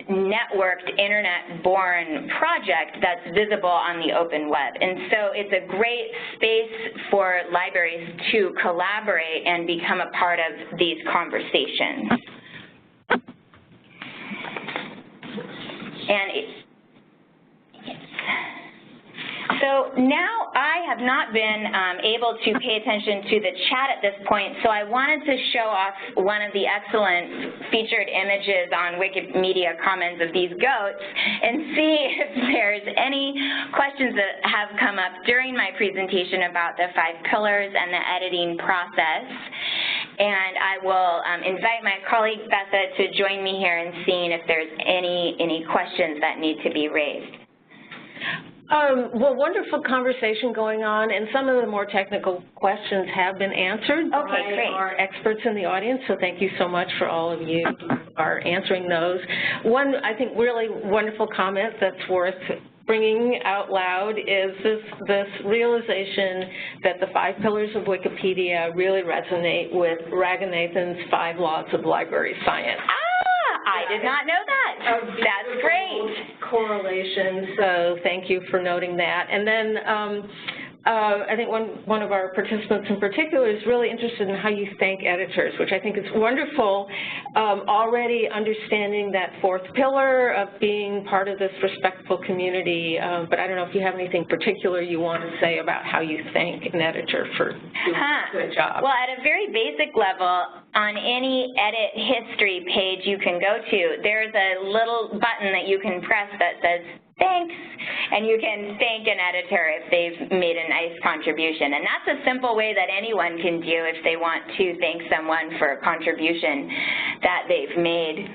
networked internet-born project that's visible on the open web. And so it's a great space for libraries to collaborate and become a part of these conversations. So now I have not been able to pay attention to the chat at this point, so I wanted to show off one of the excellent featured images on Wikimedia Commons of these goats and see if there's any questions that have come up during my presentation about the 5 pillars and the editing process. And I will invite my colleague Betha to join me here in seeing if there's any questions that need to be raised. Well, wonderful conversation going on, and some of the more technical questions have been answered by our experts in the audience, so thank you so much for all of you who are answering those. One, I think, really wonderful comment that's worth bringing out loud is this realization that the 5 pillars of Wikipedia really resonate with Raghunathan's 5 laws of library science. I did not know that. That's great. Correlation, so thank you for noting that. And then I think one of our participants in particular is really interested in how you thank editors, which I think is wonderful, already understanding that 4th pillar of being part of this respectful community, but I don't know if you have anything particular you want to say about how you thank an editor for doing a good job. Well, at a very basic level, on any edit history page you can go to, there's a little button that you can press that says thanks, and you can thank an editor if they've made a nice contribution. And that's a simple way that anyone can do if they want to thank someone for a contribution that they've made.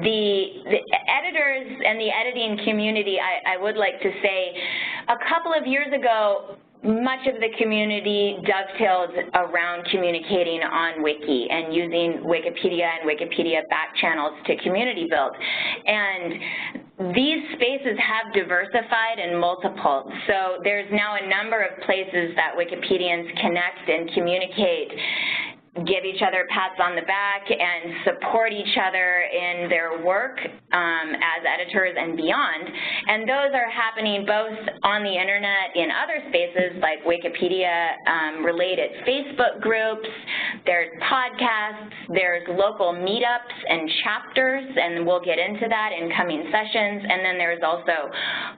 The editors and the editing community, I would like to say, a couple of years ago, much of the community dovetailed around communicating on Wiki and using Wikipedia and Wikipedia back channels to community build. And these spaces have diversified in multiple. So there's now a number of places that Wikipedians connect and communicate, give each other pats on the back, and support each other in their work as editors and beyond. And those are happening both on the internet in other spaces like Wikipedia-related Facebook groups, There's podcasts, there's local meetups and chapters, and we'll get into that in coming sessions, and then there's also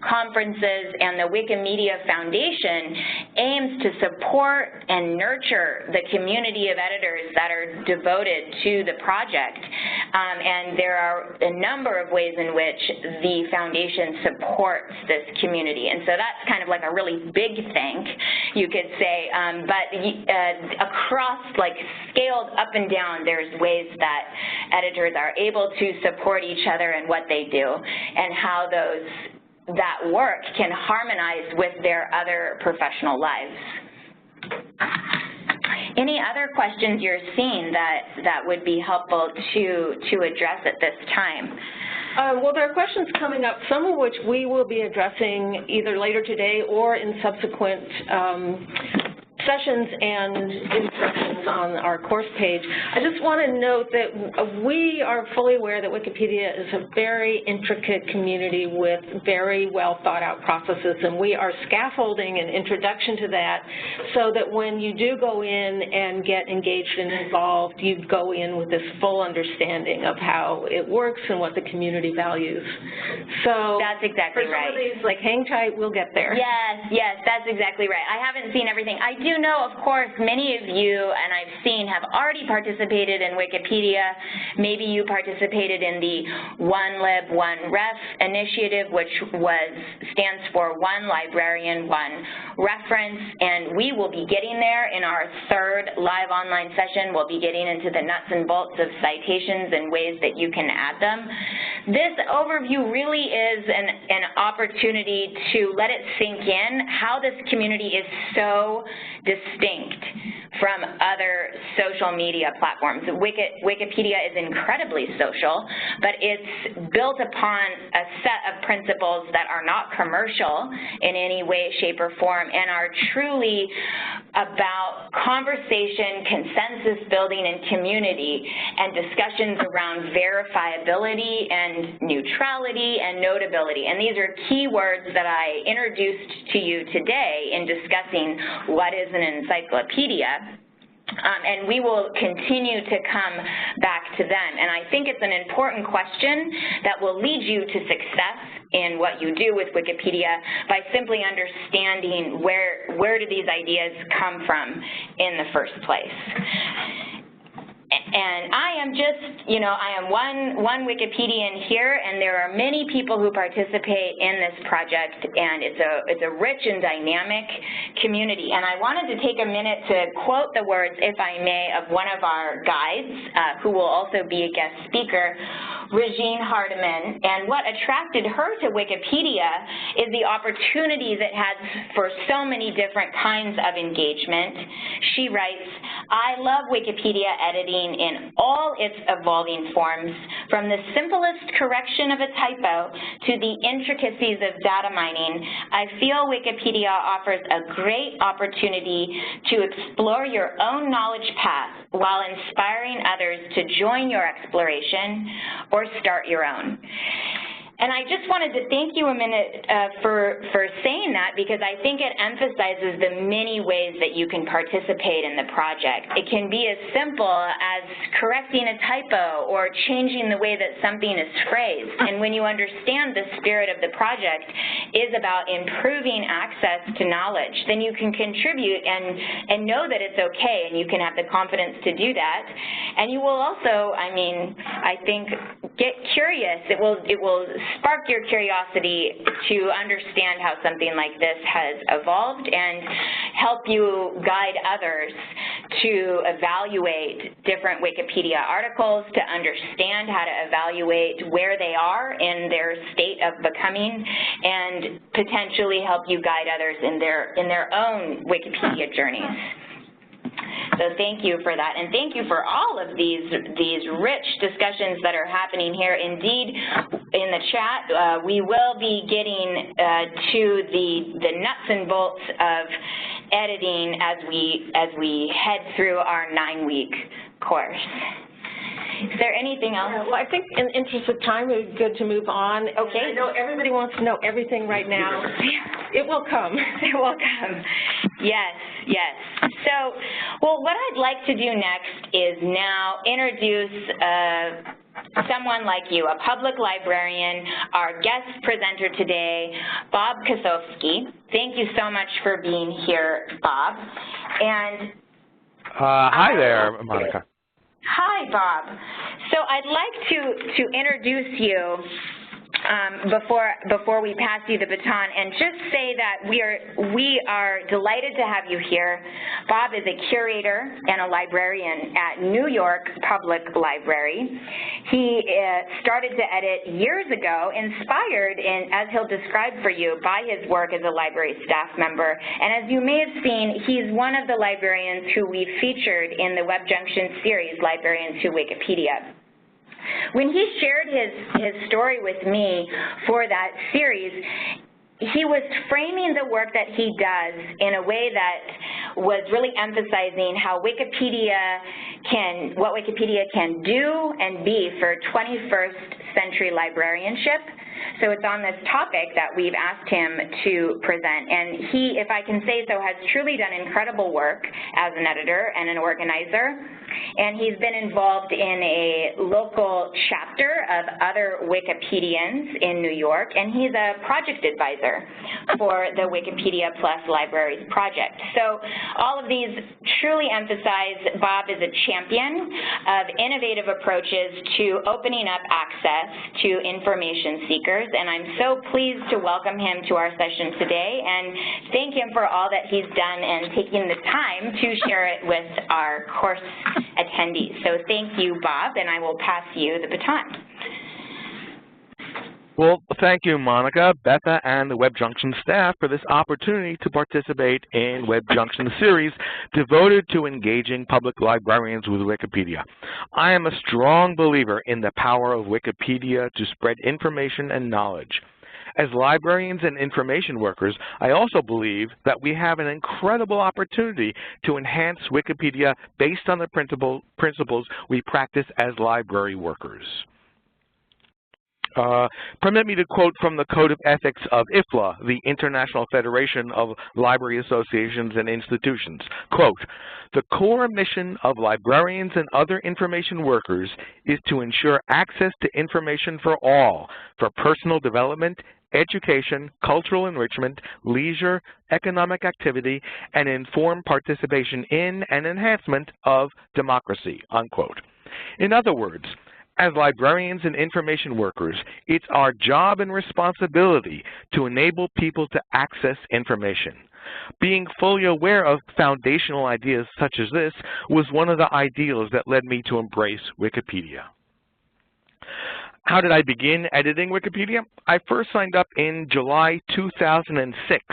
conferences, and the Wikimedia Foundation aims to support and nurture the community of editors that are devoted to the project, and there are a number of ways in which the foundation supports this community, and so that's kind of like a really big thing, you could say, but across, like, scaled up and down, there's ways that editors are able to support each other and what they do, and how that work can harmonize with their other professional lives. Any other questions you're seeing that would be helpful to address at this time? Well, there are questions coming up, some of which we will be addressing either later today or in subsequent sessions and instructions on our course page. I just want to note that we are fully aware that Wikipedia is a very intricate community with very well thought out processes, and we are scaffolding an introduction to that so that when you do go in and get engaged and involved, you go in with this full understanding of how it works and what the community values. So that's exactly right. For some of these, like, hang tight, we'll get there. Yes, that's exactly right. I haven't seen everything. I do know, of course, many of you, and I've seen, have already participated in Wikipedia. Maybe you participated in the One Lib, One Ref initiative, which stands for One Librarian, One Reference, and we will be getting there in our third live online session. We'll be getting into the nuts and bolts of citations and ways that you can add them. This overview really is an opportunity to let it sink in how this community is so distinct from other social media platforms. Wikipedia is incredibly social, but it's built upon a set of principles that are not commercial in any way, shape, or form, and are truly about conversation, consensus building, and community, and discussions around verifiability and neutrality and notability. And these are key words that I introduced to you today in discussing what is an encyclopedia. And we will continue to come back to them. And I think it's an important question that will lead you to success in what you do with Wikipedia by simply understanding where do these ideas come from in the first place. And I am just, I am one Wikipedian here, and there are many people who participate in this project, and it's a rich and dynamic community. And I wanted to take a minute to quote the words, if I may, of one of our guides, who will also be a guest speaker, Regine Hardiman. And what attracted her to Wikipedia is the opportunities it has for so many different kinds of engagement. She writes, "I love Wikipedia editing in all its evolving forms, from the simplest correction of a typo to the intricacies of data mining. I feel Wikipedia offers a great opportunity to explore your own knowledge path while inspiring others to join your exploration or start your own." And I just wanted to thank you a minute for saying that, because I think it emphasizes the many ways that you can participate in the project. It can be as simple as correcting a typo or changing the way that something is phrased. And when you understand the spirit of the project is about improving access to knowledge, then you can contribute and know that it's okay, and you can have the confidence to do that. And you will also, I think, get curious. It will spark your curiosity to understand how something like this has evolved and help you guide others to evaluate different Wikipedia articles, to understand how to evaluate where they are in their state of becoming, and potentially help you guide others in their own Wikipedia journeys. So thank you for that, and thank you for all of these rich discussions that are happening here. Indeed, in the chat, we will be getting to the nuts and bolts of editing as we head through our 9-week course. Is there anything else? Well, I think in the interest of time, it would be good to move on. Okay. I know everybody wants to know everything right now. It will come. It will come. Yes, yes. Well, what I'd like to do next is now introduce someone like you, a public librarian, our guest presenter today, Bob Kosovsky. Thank you so much for being here, Bob. And hi there, Monica. Hi, Bob. So I'd like to introduce you before we pass you the baton, and just say that we are delighted to have you here. Bob is a curator and a librarian at New York Public Library. He started to edit years ago, inspired, as he'll describe for you, by his work as a library staff member. And as you may have seen, he's one of the librarians who we've featured in the Web Junction series, Librarians Who Wikipedia. When he shared his story with me for that series, he was framing the work that he does in a way that was really emphasizing how what Wikipedia can do and be for 21st century librarianship. So it's on this topic that we've asked him to present. And he, if I can say so, has truly done incredible work as an editor and an organizer. And he's been involved in a local chapter of other Wikipedians in New York, and he's a project advisor for the Wikipedia Plus Libraries project. So all of these truly emphasize Bob is a champion of innovative approaches to opening up access to information seekers, and I'm so pleased to welcome him to our session today and thank him for all that he's done and taking the time to share it with our course attendees. So thank you, Bob, and I will pass you the baton. Well, thank you, Monica, Betha, and the Web Junction staff for this opportunity to participate in Web Junction series devoted to engaging public librarians with Wikipedia. I am a strong believer in the power of Wikipedia to spread information and knowledge. As librarians and information workers, I also believe that we have an incredible opportunity to enhance Wikipedia based on the principles we practice as library workers. Permit me to quote from the Code of Ethics of IFLA, the International Federation of Library Associations and Institutions. Quote, "The core mission of librarians and other information workers is to ensure access to information for all, for personal development, education, cultural enrichment, leisure, economic activity, and informed participation in and enhancement of democracy," unquote. In other words, as librarians and information workers, it's our job and responsibility to enable people to access information. Being fully aware of foundational ideas such as this was one of the ideals that led me to embrace Wikipedia. How did I begin editing Wikipedia? I first signed up in July 2006,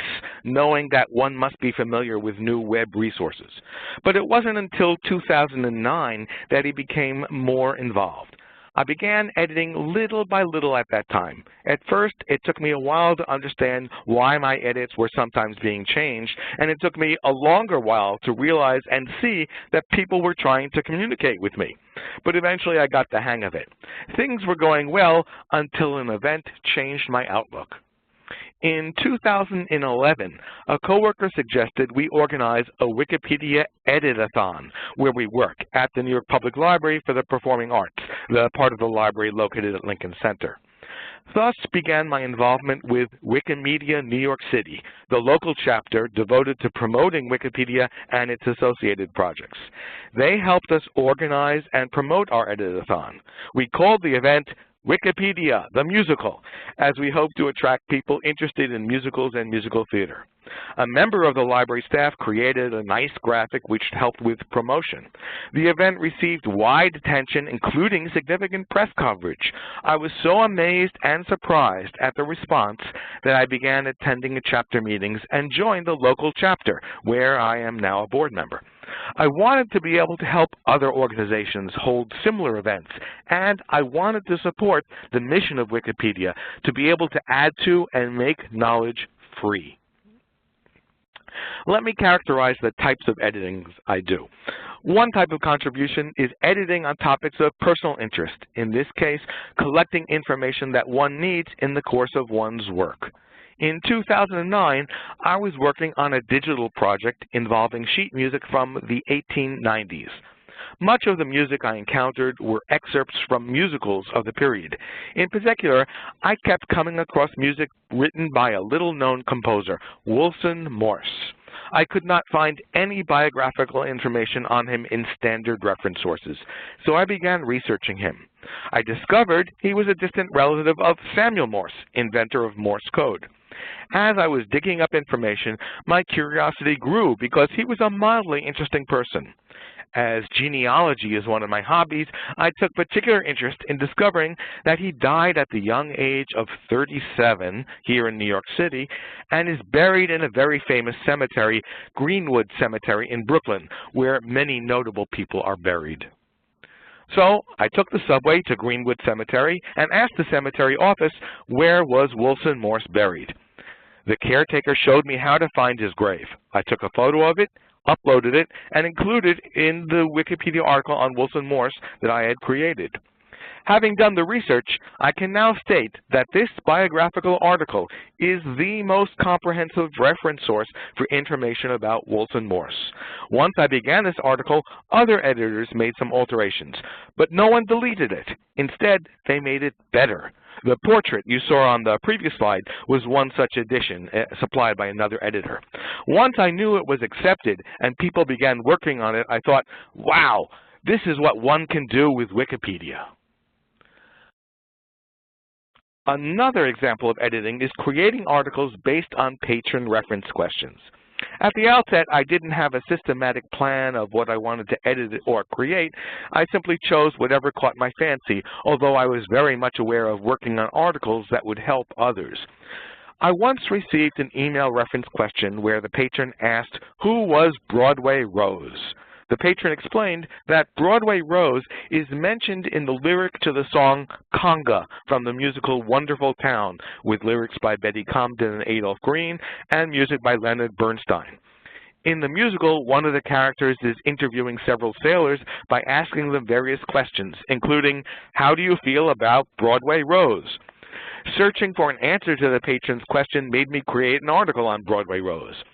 knowing that one must be familiar with new web resources. But it wasn't until 2009 that I became more involved. I began editing little by little at that time. At first, it took me a while to understand why my edits were sometimes being changed, and it took me a longer while to realize and see that people were trying to communicate with me. But eventually, I got the hang of it. Things were going well until an event changed my outlook. In 2011, a coworker suggested we organize a Wikipedia edit-a-thon where we work at the New York Public Library for the Performing Arts, the part of the library located at Lincoln Center. Thus began my involvement with Wikimedia New York City, the local chapter devoted to promoting Wikipedia and its associated projects. They helped us organize and promote our edit-a-thon. We called the event Wikipedia, the Musical, as we hope to attract people interested in musicals and musical theater. A member of the library staff created a nice graphic which helped with promotion. The event received wide attention, including significant press coverage. I was so amazed and surprised at the response that I began attending chapter meetings and joined the local chapter, where I am now a board member. I wanted to be able to help other organizations hold similar events, and I wanted to support the mission of Wikipedia to be able to add to and make knowledge free. Let me characterize the types of editing I do. One type of contribution is editing on topics of personal interest, in this case, collecting information that one needs in the course of one's work. In 2009, I was working on a digital project involving sheet music from the 1890s. Much of the music I encountered were excerpts from musicals of the period. In particular, I kept coming across music written by a little-known composer, Wilson Morse. I could not find any biographical information on him in standard reference sources, so I began researching him. I discovered he was a distant relative of Samuel Morse, inventor of Morse code. As I was digging up information, my curiosity grew because he was a mildly interesting person. As genealogy is one of my hobbies, I took particular interest in discovering that he died at the young age of 37 here in New York City and is buried in a very famous cemetery, Greenwood Cemetery in Brooklyn, where many notable people are buried. So I took the subway to Greenwood Cemetery and asked the cemetery office where was Wilson Morse buried. The caretaker showed me how to find his grave. I took a photo of it, uploaded it, and included in the Wikipedia article on Wilson Morse that I had created. Having done the research, I can now state that this biographical article is the most comprehensive reference source for information about Wilson Morse. Once I began this article, other editors made some alterations, but no one deleted it. Instead, they made it better. The portrait you saw on the previous slide was one such addition supplied by another editor. Once I knew it was accepted and people began working on it, I thought, wow, this is what one can do with Wikipedia. Another example of editing is creating articles based on patron reference questions. At the outset, I didn't have a systematic plan of what I wanted to edit or create. I simply chose whatever caught my fancy, although I was very much aware of working on articles that would help others. I once received an email reference question where the patron asked, "Who was Broadway Rose?" The patron explained that Broadway Rose is mentioned in the lyric to the song Conga from the musical Wonderful Town, with lyrics by Betty Comden and Adolph Green and music by Leonard Bernstein. In the musical, one of the characters is interviewing several sailors by asking them various questions, including, "How do you feel about Broadway Rose?" Searching for an answer to the patron's question made me create an article on Broadway Rose.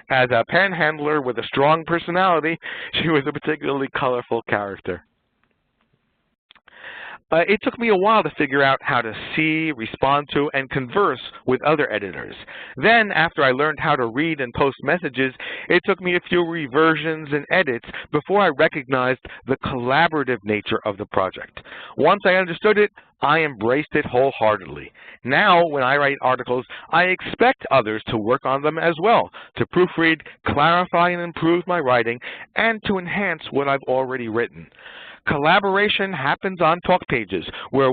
As a panhandler with a strong personality, she was a particularly colorful character. It took me a while to figure out how to see, respond to, and converse with other editors. Then, after I learned how to read and post messages, it took me a few reversions and edits before I recognized the collaborative nature of the project. Once I understood it, I embraced it wholeheartedly. Now, when I write articles, I expect others to work on them as well, to proofread, clarify, and improve my writing, and to enhance what I've already written. Collaboration happens on talk pages where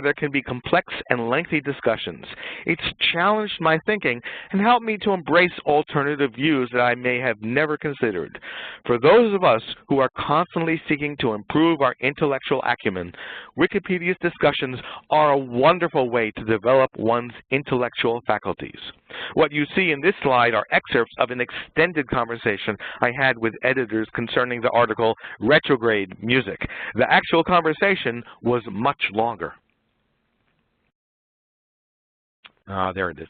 there can be complex and lengthy discussions. It's challenged my thinking and helped me to embrace alternative views that I may have never considered. For those of us who are constantly seeking to improve our intellectual acumen, Wikipedia's discussions are a wonderful way to develop one's intellectual faculties. What you see in this slide are excerpts of an extended conversation I had with editors concerning the article Retrograde Music. The actual conversation was much longer. There it is.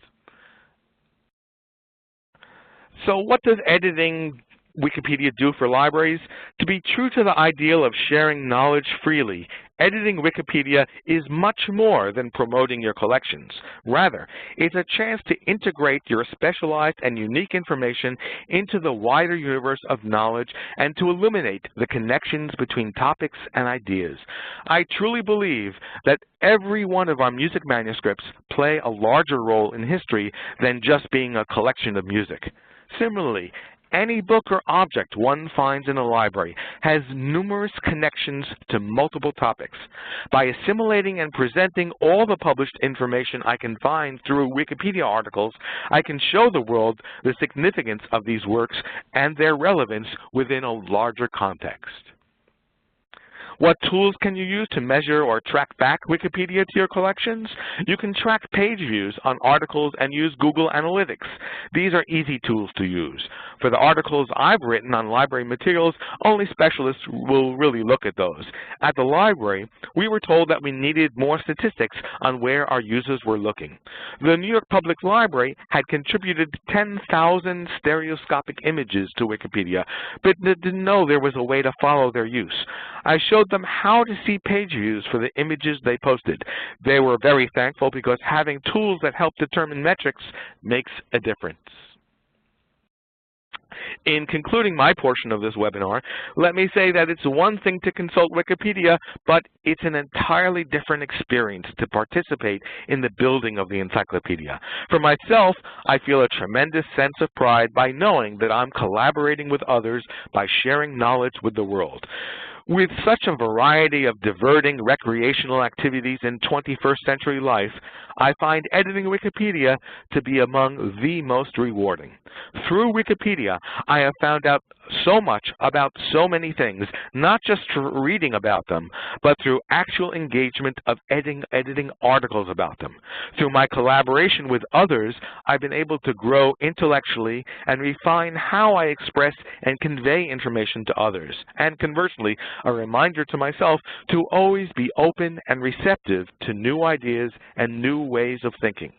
So what does editing Wikipedia do for libraries? To be true to the ideal of sharing knowledge freely, editing Wikipedia is much more than promoting your collections. Rather, it's a chance to integrate your specialized and unique information into the wider universe of knowledge and to illuminate the connections between topics and ideas. I truly believe that every one of our music manuscripts play a larger role in history than just being a collection of music. Similarly, any book or object one finds in a library has numerous connections to multiple topics. By assimilating and presenting all the published information I can find through Wikipedia articles, I can show the world the significance of these works and their relevance within a larger context. What tools can you use to measure or track back Wikipedia to your collections? You can track page views on articles and use Google Analytics. These are easy tools to use. For the articles I've written on library materials, only specialists will really look at those. At the library, we were told that we needed more statistics on where our users were looking. The New York Public Library had contributed 10,000 stereoscopic images to Wikipedia, but didn't know there was a way to follow their use. I showed them how to see page views for the images they posted. They were very thankful because having tools that help determine metrics makes a difference. In concluding my portion of this webinar, let me say that it's one thing to consult Wikipedia, but it's an entirely different experience to participate in the building of the encyclopedia. For myself, I feel a tremendous sense of pride by knowing that I'm collaborating with others by sharing knowledge with the world. With such a variety of diverting recreational activities in 21st century life, I find editing Wikipedia to be among the most rewarding. Through Wikipedia, I have found out so much about so many things, not just through reading about them, but through actual engagement of editing articles about them. Through my collaboration with others, I've been able to grow intellectually and refine how I express and convey information to others. And conversely, a reminder to myself to always be open and receptive to new ideas and new ways of thinking.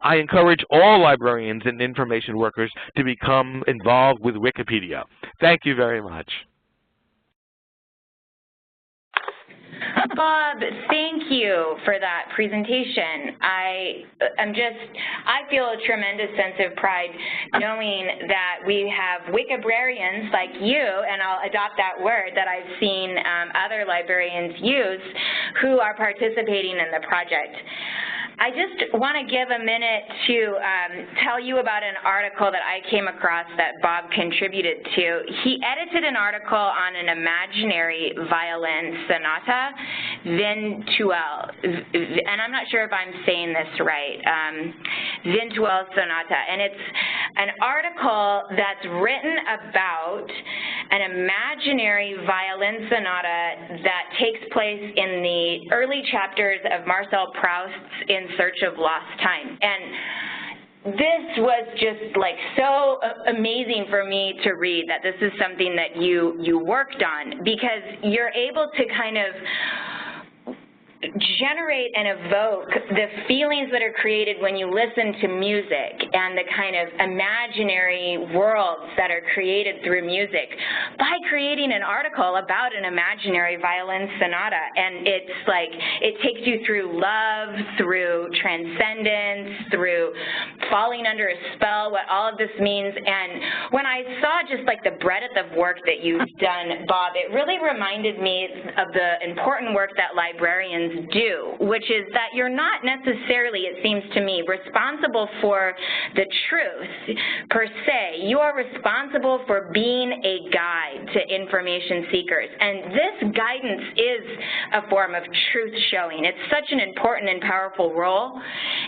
I encourage all librarians and information workers to become involved with Wikipedia. Thank you very much. Bob, thank you for that presentation. I feel a tremendous sense of pride knowing that we have Wikibrarians like you, and I'll adopt that word that I've seen other librarians use, who are participating in the project. I just want to give a minute to tell you about an article that I came across that Bob contributed to. He edited an article on an imaginary violin sonata, Vintuel, and I'm not sure if I'm saying this right, Vintuel sonata, and it's an article that's written about an imaginary violin sonata that takes place in the early chapters of Marcel Proust's In Search of Lost Time. And this was just like so amazing for me to read, that this is something that you worked on, because you're able to kind of generate and evoke the feelings that are created when you listen to music and the kind of imaginary worlds that are created through music by creating an article about an imaginary violin sonata. And it's like, it takes you through love, through transcendence, through falling under a spell, what all of this means. And when I saw just like the breadth of work that you've done, Bob, it really reminded me of the important work that librarians do, which is that you're not necessarily, it seems to me, responsible for the truth per se. You are responsible for being a guide to information seekers, and this guidance is a form of truth showing. It's such an important and powerful role,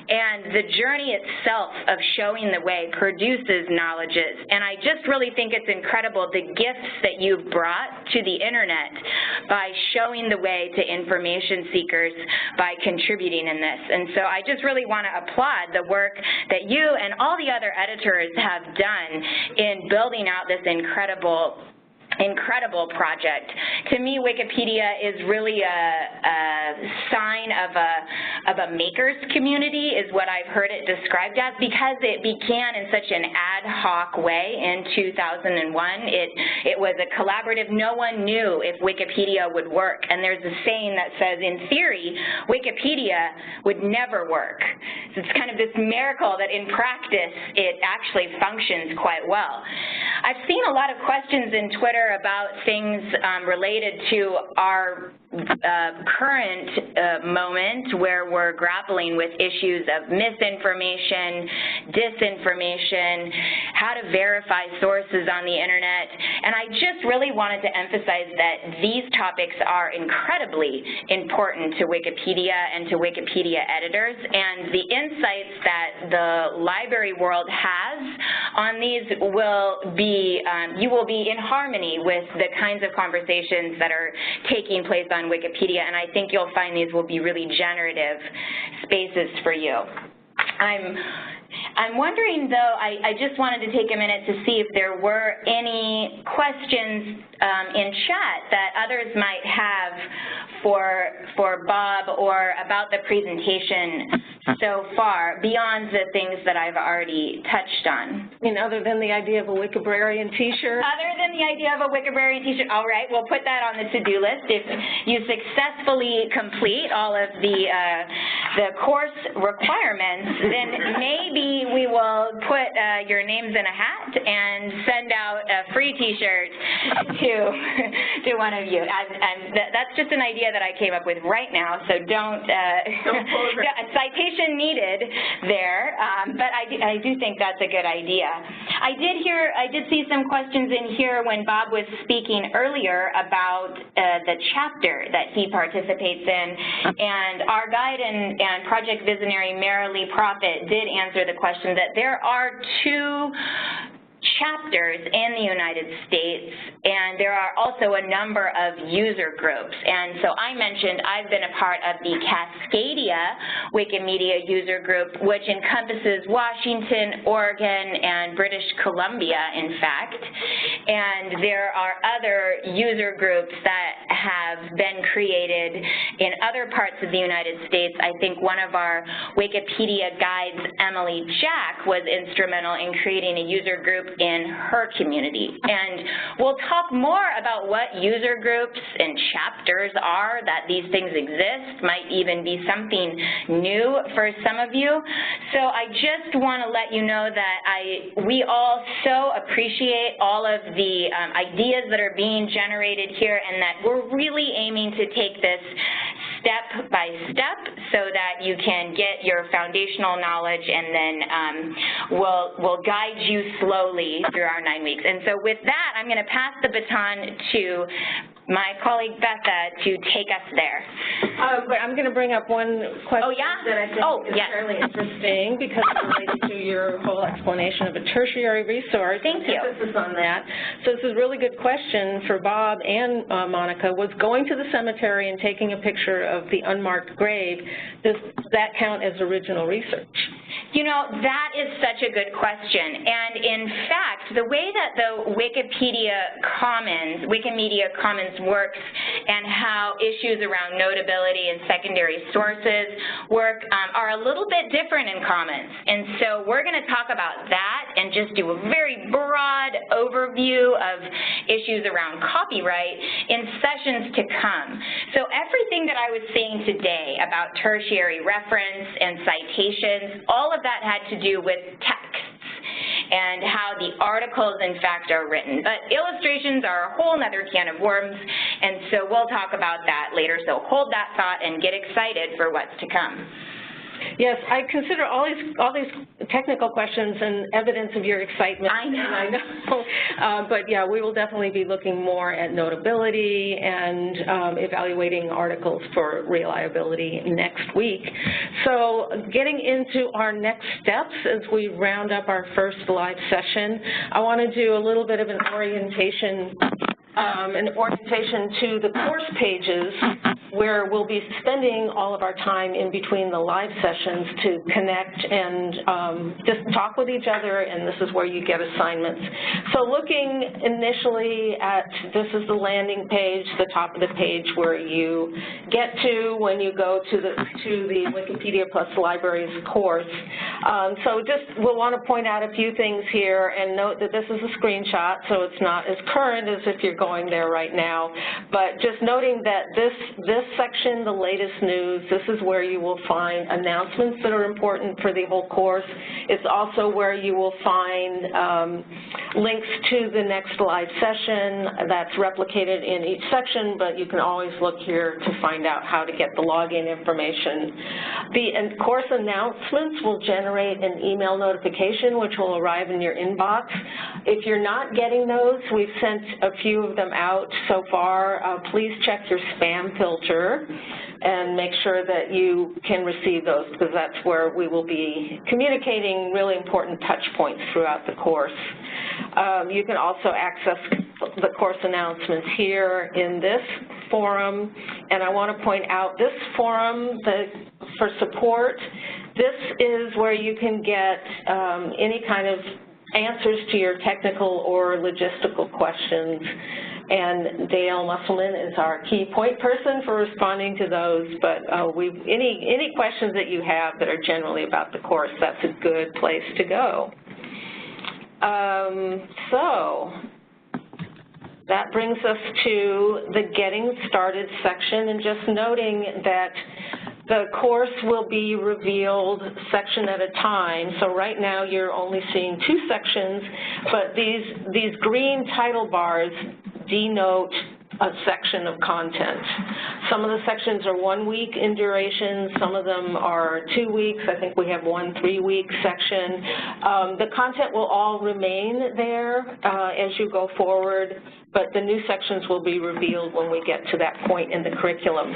and the journey itself of showing the way produces knowledges. And I just really think it's incredible the gifts that you've brought to the internet by showing the way to information seekers by contributing in this. And so I just really want to applaud the work that you and all the other editors have done in building out this incredible project. To me, Wikipedia is really a sign of a maker's community, is what I've heard it described as, because it began in such an ad hoc way in 2001. It was a collaborative. No one knew if Wikipedia would work, and there's a saying that says, in theory, Wikipedia would never work. So it's kind of this miracle that in practice it actually functions quite well. I've seen a lot of questions in Twitter about things related to our current moment where we're grappling with issues of misinformation, disinformation, how to verify sources on the internet, and I just really wanted to emphasize that these topics are incredibly important to Wikipedia and to Wikipedia editors, and the insights that the library world has on these will be, you will be in harmony with the kinds of conversations that are taking place on Wikipedia, and I think you'll find these will be really generative spaces for you. I'm wondering, though, I just wanted to take a minute to see if there were any questions in chat that others might have for Bob or about the presentation so far, beyond the things that I've already touched on. I mean, other than the idea of a Wikibrarian T-shirt? Other than the idea of a Wikibrarian T-shirt, all right, we'll put that on the to-do list. If you successfully complete all of the course requirements, then maybe we will put your names in a hat and send out a free T-shirt to one of you. That's just an idea that I came up with right now, so don't a citation needed there, but I do think that's a good idea. I did see some questions in here when Bob was speaking earlier about the chapter that he participates in, and our guide and project visionary Marilee Prophet did answer the question that there are 2 chapters in the United States, and there are also a number of user groups. And so I mentioned I've been a part of the Cascadia Wikimedia user group, which encompasses Washington, Oregon, and British Columbia, in fact. And there are other user groups that have been created in other parts of the United States. I think one of our Wikipedia guides, Emily Jack, was instrumental in creating a user group in her community. And we'll talk more about what user groups and chapters are, that these things exist, might even be something new for some of you. So I just want to let you know that we all so appreciate all of the ideas that are being generated here, and that we're really aiming to take this step by step so that you can get your foundational knowledge, and then we'll guide you slowly through our 9 weeks. And so with that, I'm going to pass the baton to my colleague Betha to take us there. But I'm going to bring up one question that I think is fairly interesting, because it relates to your whole explanation of a tertiary resource. Thank you. Emphasis on that. So this is a really good question for Bob and Monica. Was going to the cemetery and taking a picture of the unmarked grave, does that count as original research? You know, that is such a good question. And in fact, the way that the Wikimedia Commons works and how issues around notability and secondary sources work are a little bit different in Commons. And so we're going to talk about that and just do a very broad overview of issues around copyright in sessions to come. So everything that I was saying today about tertiary reference and citations, all of that had to do with texts and how the articles, in fact, are written. But illustrations are a whole other can of worms, and so we'll talk about that later. So hold that thought and get excited for what's to come. Yes, I consider all these technical questions and evidence of your excitement. I know. And I know. But yeah, we will definitely be looking more at notability and evaluating articles for reliability next week. So getting into our next steps as we round up our first live session, I want to do a little bit of an orientation to the course pages, where we'll be spending all of our time in between the live sessions to connect and just talk with each other, and this is where you get assignments. So looking initially at, this is the landing page, the top of the page where you get to when you go to the Wikipedia Plus Libraries course. So just we'll want to point out a few things here and note that this is a screenshot, so it's not as current as if you're going going there right now, but just noting that this section, the latest news, this is where you will find announcements that are important for the whole course. It's also where you will find links to the next live session that's replicated in each section, but you can always look here to find out how to get the login information. The course announcements will generate an email notification which will arrive in your inbox. If you're not getting those, we've sent a few of them out so far. Please check your spam filter and make sure that you can receive those, because that's where we will be communicating really important touch points throughout the course. You can also access the course announcements here in this forum, and I want to point out this forum for support. This is where you can get any kind of answers to your technical or logistical questions, and Dale Musselman is our key point person for responding to those, but any questions that you have that are generally about the course, that's a good place to go. So that brings us to the Getting Started section, and just noting that the course will be revealed section at a time. So right now you're only seeing 2 sections, but these green title bars denote a section of content. Some of the sections are 1 week in duration, some of them are 2 weeks. I think we have 1 3-week section. The content will all remain there as you go forward, but the new sections will be revealed when we get to that point in the curriculum.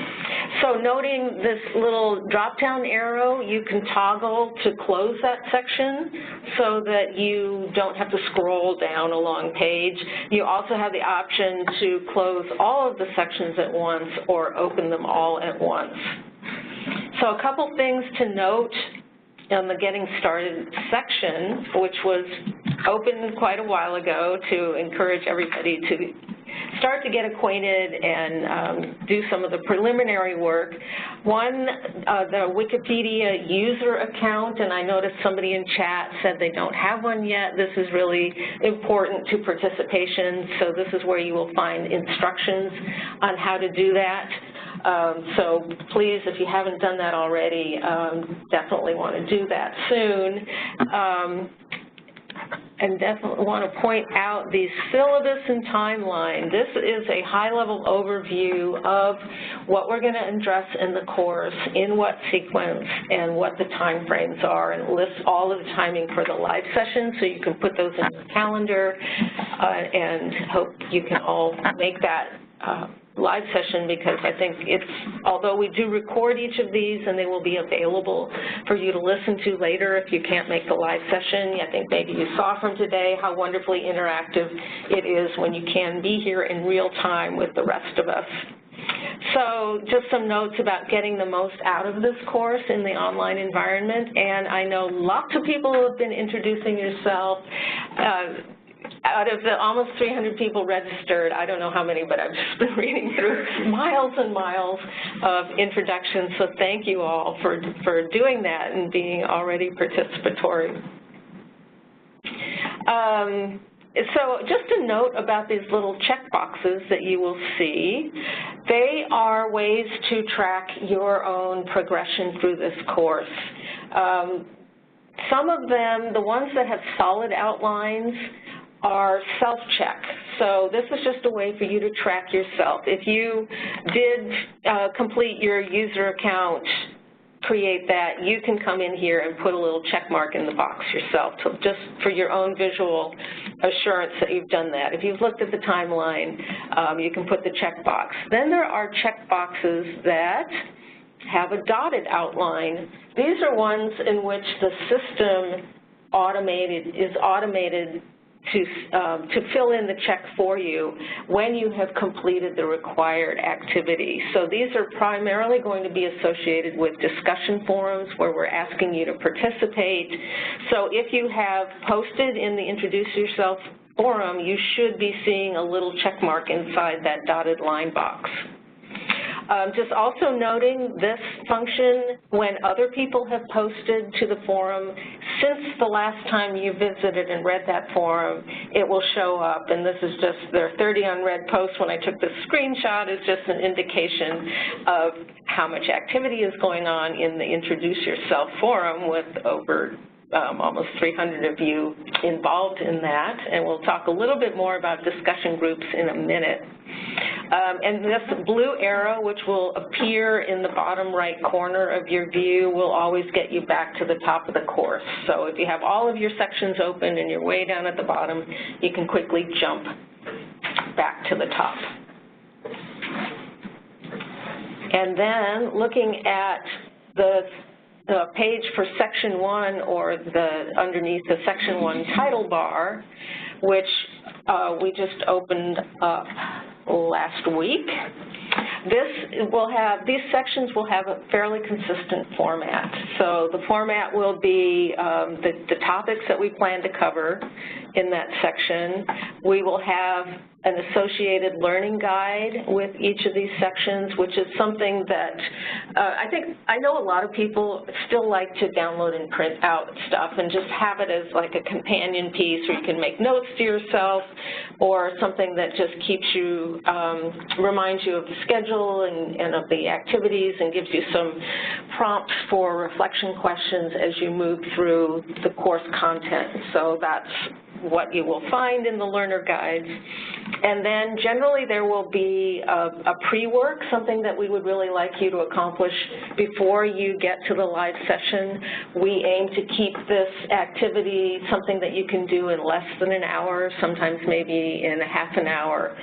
So noting this little drop-down arrow, you can toggle to close that section so that you don't have to scroll down a long page. You also have the option to close all of the sections at once or open them all at once. So a couple things to note in the Getting Started section, which was opened quite a while ago to encourage everybody to start to get acquainted and do some of the preliminary work. One, the Wikipedia user account, and I noticed somebody in chat said they don't have one yet. This is really important to participation, so this is where you will find instructions on how to do that. So please, if you haven't done that already, definitely want to do that soon. And definitely want to point out the syllabus and timeline. This is a high-level overview of what we're going to address in the course, in what sequence, and what the time frames are, and lists all of the timing for the live session, so you can put those in your calendar, and hope you can all make that live session, because I think although we do record each of these and they will be available for you to listen to later if you can't make the live session, I think maybe you saw from today how wonderfully interactive it is when you can be here in real time with the rest of us. So just some notes about getting the most out of this course in the online environment, and I know lots of people who have been introducing yourself. Out of the almost 300 people registered, I don't know how many, but I've just been reading through miles and miles of introductions, so thank you all for doing that and being already participatory. So just a note about these little check boxes that you will see. They are ways to track your own progression through this course. Some of them, the ones that have solid outlines, are self-check. So this is just a way for you to track yourself. If you did complete your user account, create that, you can come in here and put a little check mark in the box yourself, so just for your own visual assurance that you've done that. If you've looked at the timeline, you can put the check box. Then there are check boxes that have a dotted outline. These are ones in which the system is automated to fill in the check for you when you have completed the required activity. So these are primarily going to be associated with discussion forums where we're asking you to participate. So if you have posted in the Introduce Yourself forum, you should be seeing a little check mark inside that dotted line box. Just also noting this function, when other people have posted to the forum, since the last time you visited and read that forum, it will show up, and this is just, there are 30 unread posts. When I took this screenshot, it's just an indication of how much activity is going on in the Introduce Yourself forum with over almost 300 of you involved in that, and we'll talk a little bit more about discussion groups in a minute. And this blue arrow, which will appear in the bottom right corner of your view, will always get you back to the top of the course. So if you have all of your sections open and you're way down at the bottom, you can quickly jump back to the top. And then looking at the page for Section 1, or underneath the Section 1 title bar, which we just opened up last week. These sections will have a fairly consistent format. So the format will be the topics that we plan to cover in that section. We will have an associated learning guide with each of these sections, which is something that I know a lot of people still like to download and print out stuff and just have it as like a companion piece where you can make notes to yourself, or something that just keeps you, reminds you of the schedule and of the activities, and gives you some prompts for reflection questions as you move through the course content. So that's what you will find in the learner guides. And then generally there will be a pre-work, something that we would really like you to accomplish before you get to the live session. We aim to keep this activity something that you can do in less than an hour, sometimes maybe in a half an hour.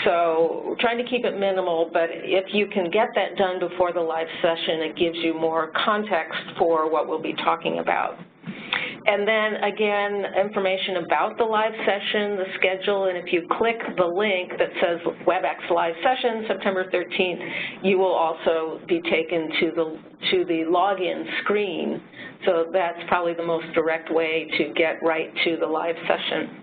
So we're trying to keep it minimal, but if you can get that done before the live session, it gives you more context for what we'll be talking about. And then, again, information about the live session, the schedule, and if you click the link that says WebEx Live Session, September 13th, you will also be taken to the login screen. So that's probably the most direct way to get right to the live session.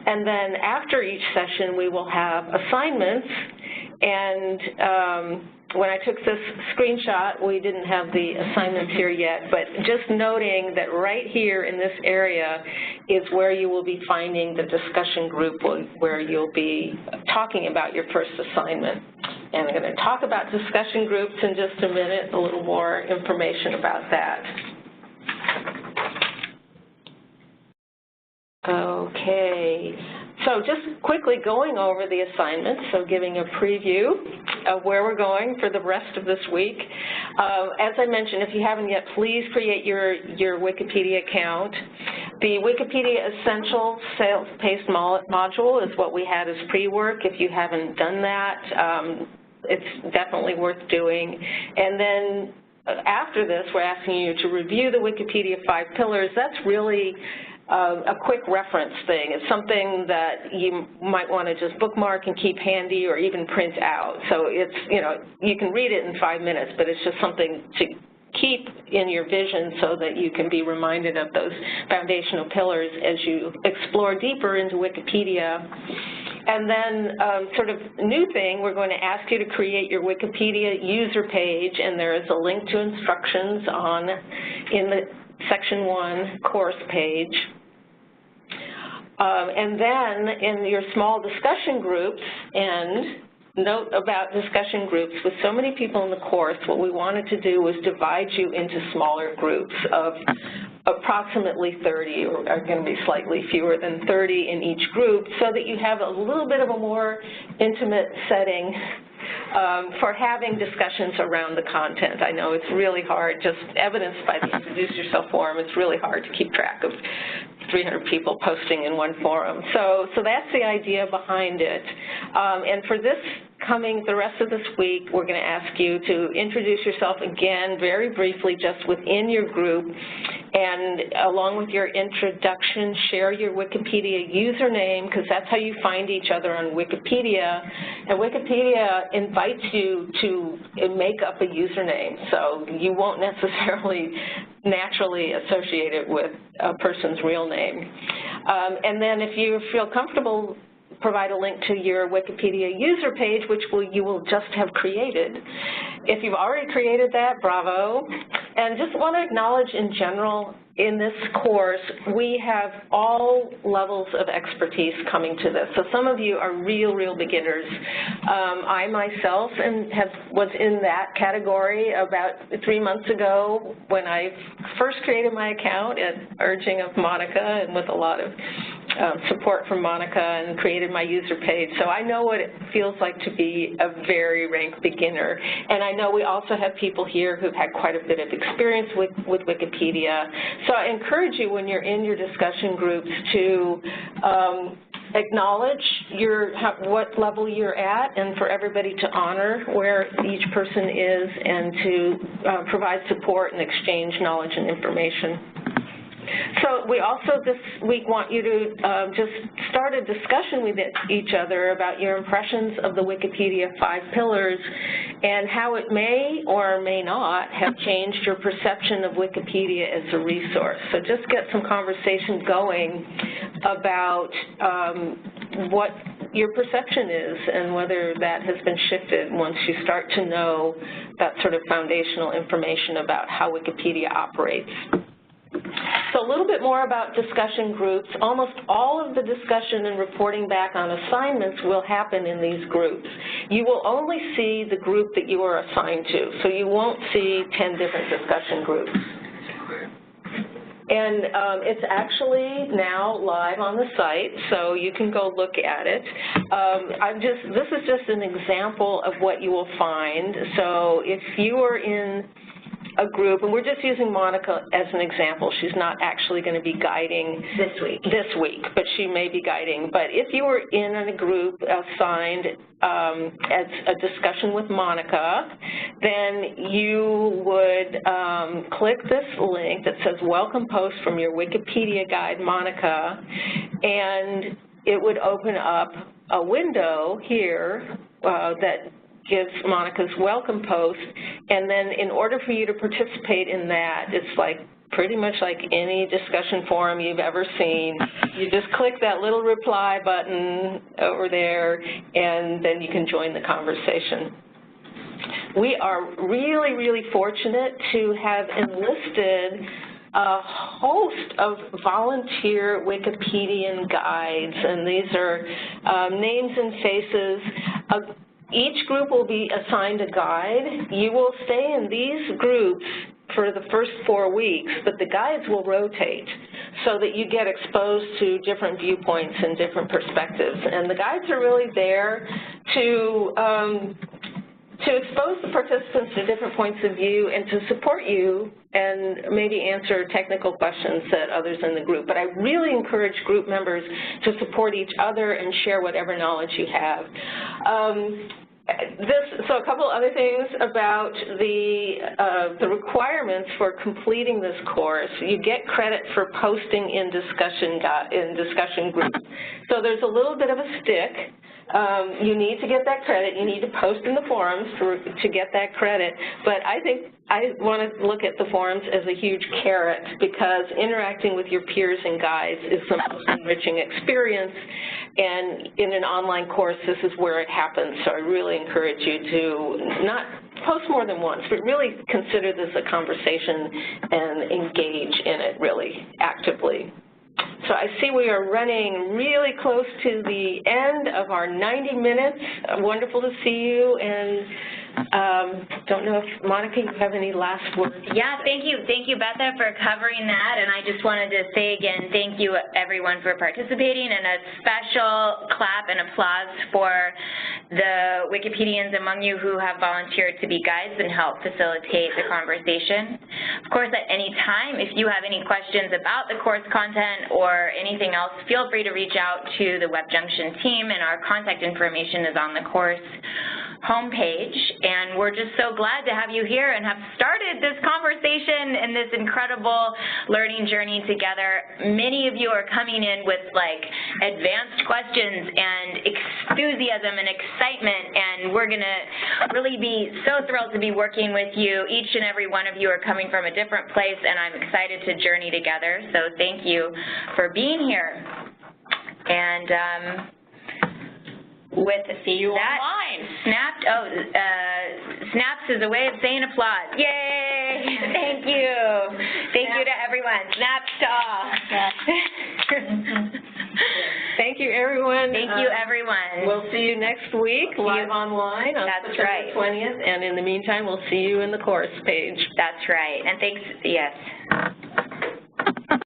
And then after each session, we will have assignments, and when I took this screenshot, we didn't have the assignments here yet, but just noting that right here in this area is where you will be finding the discussion group where you'll be talking about your first assignment. And I'm going to talk about discussion groups in just a minute, a little more information about that. Okay, so just quickly going over the assignments, so giving a preview of where we're going for the rest of this week. As I mentioned, if you haven't yet, please create your Wikipedia account. The Wikipedia Essential Self-Paced module is what we had as pre-work. If you haven't done that, it's definitely worth doing. And then after this, we're asking you to review the Wikipedia 5 pillars. That's really a quick reference thing. It's something that you might want to just bookmark and keep handy, or even print out. So it's, you can read it in 5 minutes, but it's just something to keep in your vision so that you can be reminded of those foundational pillars as you explore deeper into Wikipedia. And then sort of new thing, we're going to ask you to create your Wikipedia user page, and there is a link to instructions in the Section 1 course page. And then in your small discussion groups, and note about discussion groups, with so many people in the course, what we wanted to do was divide you into smaller groups of approximately 30, or are going to be slightly fewer than 30 in each group, so that you have a little bit of a more intimate setting for having discussions around the content. I know it's really hard, just evidenced by the Introduce Yourself forum, it's really hard to keep track of 300 people posting in one forum. So that's the idea behind it. And for the rest of this week, we're going to ask you to introduce yourself again very briefly just within your group, and along with your introduction, share your Wikipedia username, because that's how you find each other on Wikipedia. And Wikipedia invites you to make up a username, so you won't necessarily naturally associate it with a person's real name. And then if you feel comfortable, provide a link to your Wikipedia user page, which you will just have created. If you've already created that, bravo. And just want to acknowledge in general, in this course, we have all levels of expertise coming to this. So some of you are real beginners. I myself was in that category about 3 months ago when I first created my account at urging of Monica and with a lot of support from Monica, and created my user page. So I know what it feels like to be a very rank beginner. And I know we also have people here who've had quite a bit of experience with Wikipedia. So I encourage you when you're in your discussion groups to acknowledge what level you're at, and for everybody to honor where each person is, and to provide support and exchange knowledge and information. So we also this week want you to just start a discussion with each other about your impressions of the Wikipedia 5 pillars and how it may or may not have changed your perception of Wikipedia as a resource. So just get some conversation going about what your perception is and whether that has been shifted once you start to know that sort of foundational information about how Wikipedia operates. So a little bit more about discussion groups. Almost all of the discussion and reporting back on assignments will happen in these groups. You will only see the group that you are assigned to, so you won't see 10 different discussion groups. And it's actually now live on the site, so you can go look at it. This is just an example of what you will find. So if you are in a group, and we're just using Monica as an example. She's not actually going to be guiding this week, but she may be guiding. But if you were in a group assigned as a discussion with Monica, then you would click this link that says Welcome Post from your Wikipedia guide, Monica, and it would open up a window here that gives Monica's welcome post, and then in order for you to participate in that, it's like pretty much like any discussion forum you've ever seen. You just click that little reply button over there, and then you can join the conversation. We are really fortunate to have enlisted a host of volunteer Wikipedian guides, and these are names and faces. Each group will be assigned a guide. You will stay in these groups for the first 4 weeks, but the guides will rotate so that you get exposed to different viewpoints and different perspectives. And the guides are really there to expose the participants to different points of view and to support you and maybe answer technical questions that others in the group. But I really encourage group members to support each other and share whatever knowledge you have. So a couple other things about the requirements for completing this course. You get credit for posting in discussion groups. So there's a little bit of a stick. You need to get that credit. You need to post in the forums to get that credit. But I think I want to look at the forums as a huge carrot, because interacting with your peers and guides is the most enriching experience. And in an online course, this is where it happens. So I really encourage you to not post more than once, but really consider this a conversation and engage in it really actively. So I see we are running really close to the end of our 90 minutes. Wonderful to see you, and don't know if, Monica, you have any last words? Yeah, thank you, Betha, for covering that. And I just wanted to say again, thank you, everyone, for participating, and a special clap and applause for the Wikipedians among you who have volunteered to be guides and help facilitate the conversation. Of course, at any time, if you have any questions about the course content or anything else, feel free to reach out to the WebJunction team, and our contact information is on the course homepage. And we're just so glad to have you here and have started this conversation and this incredible learning journey together. Many of you are coming in with like advanced questions and enthusiasm and excitement, and we're going to really be so thrilled to be working with you. Each and every one of you are coming from a different place, and I'm excited to journey together. So thank you for being here. And with see you that online. Snaps is a way of saying applause. Yay! Thank you. Thank you to everyone. Snaps to all. Thank you, everyone. Thank you, everyone. We'll see you next week, live online on September 20th. And in the meantime, we'll see you in the course page. That's right. And thanks, yes.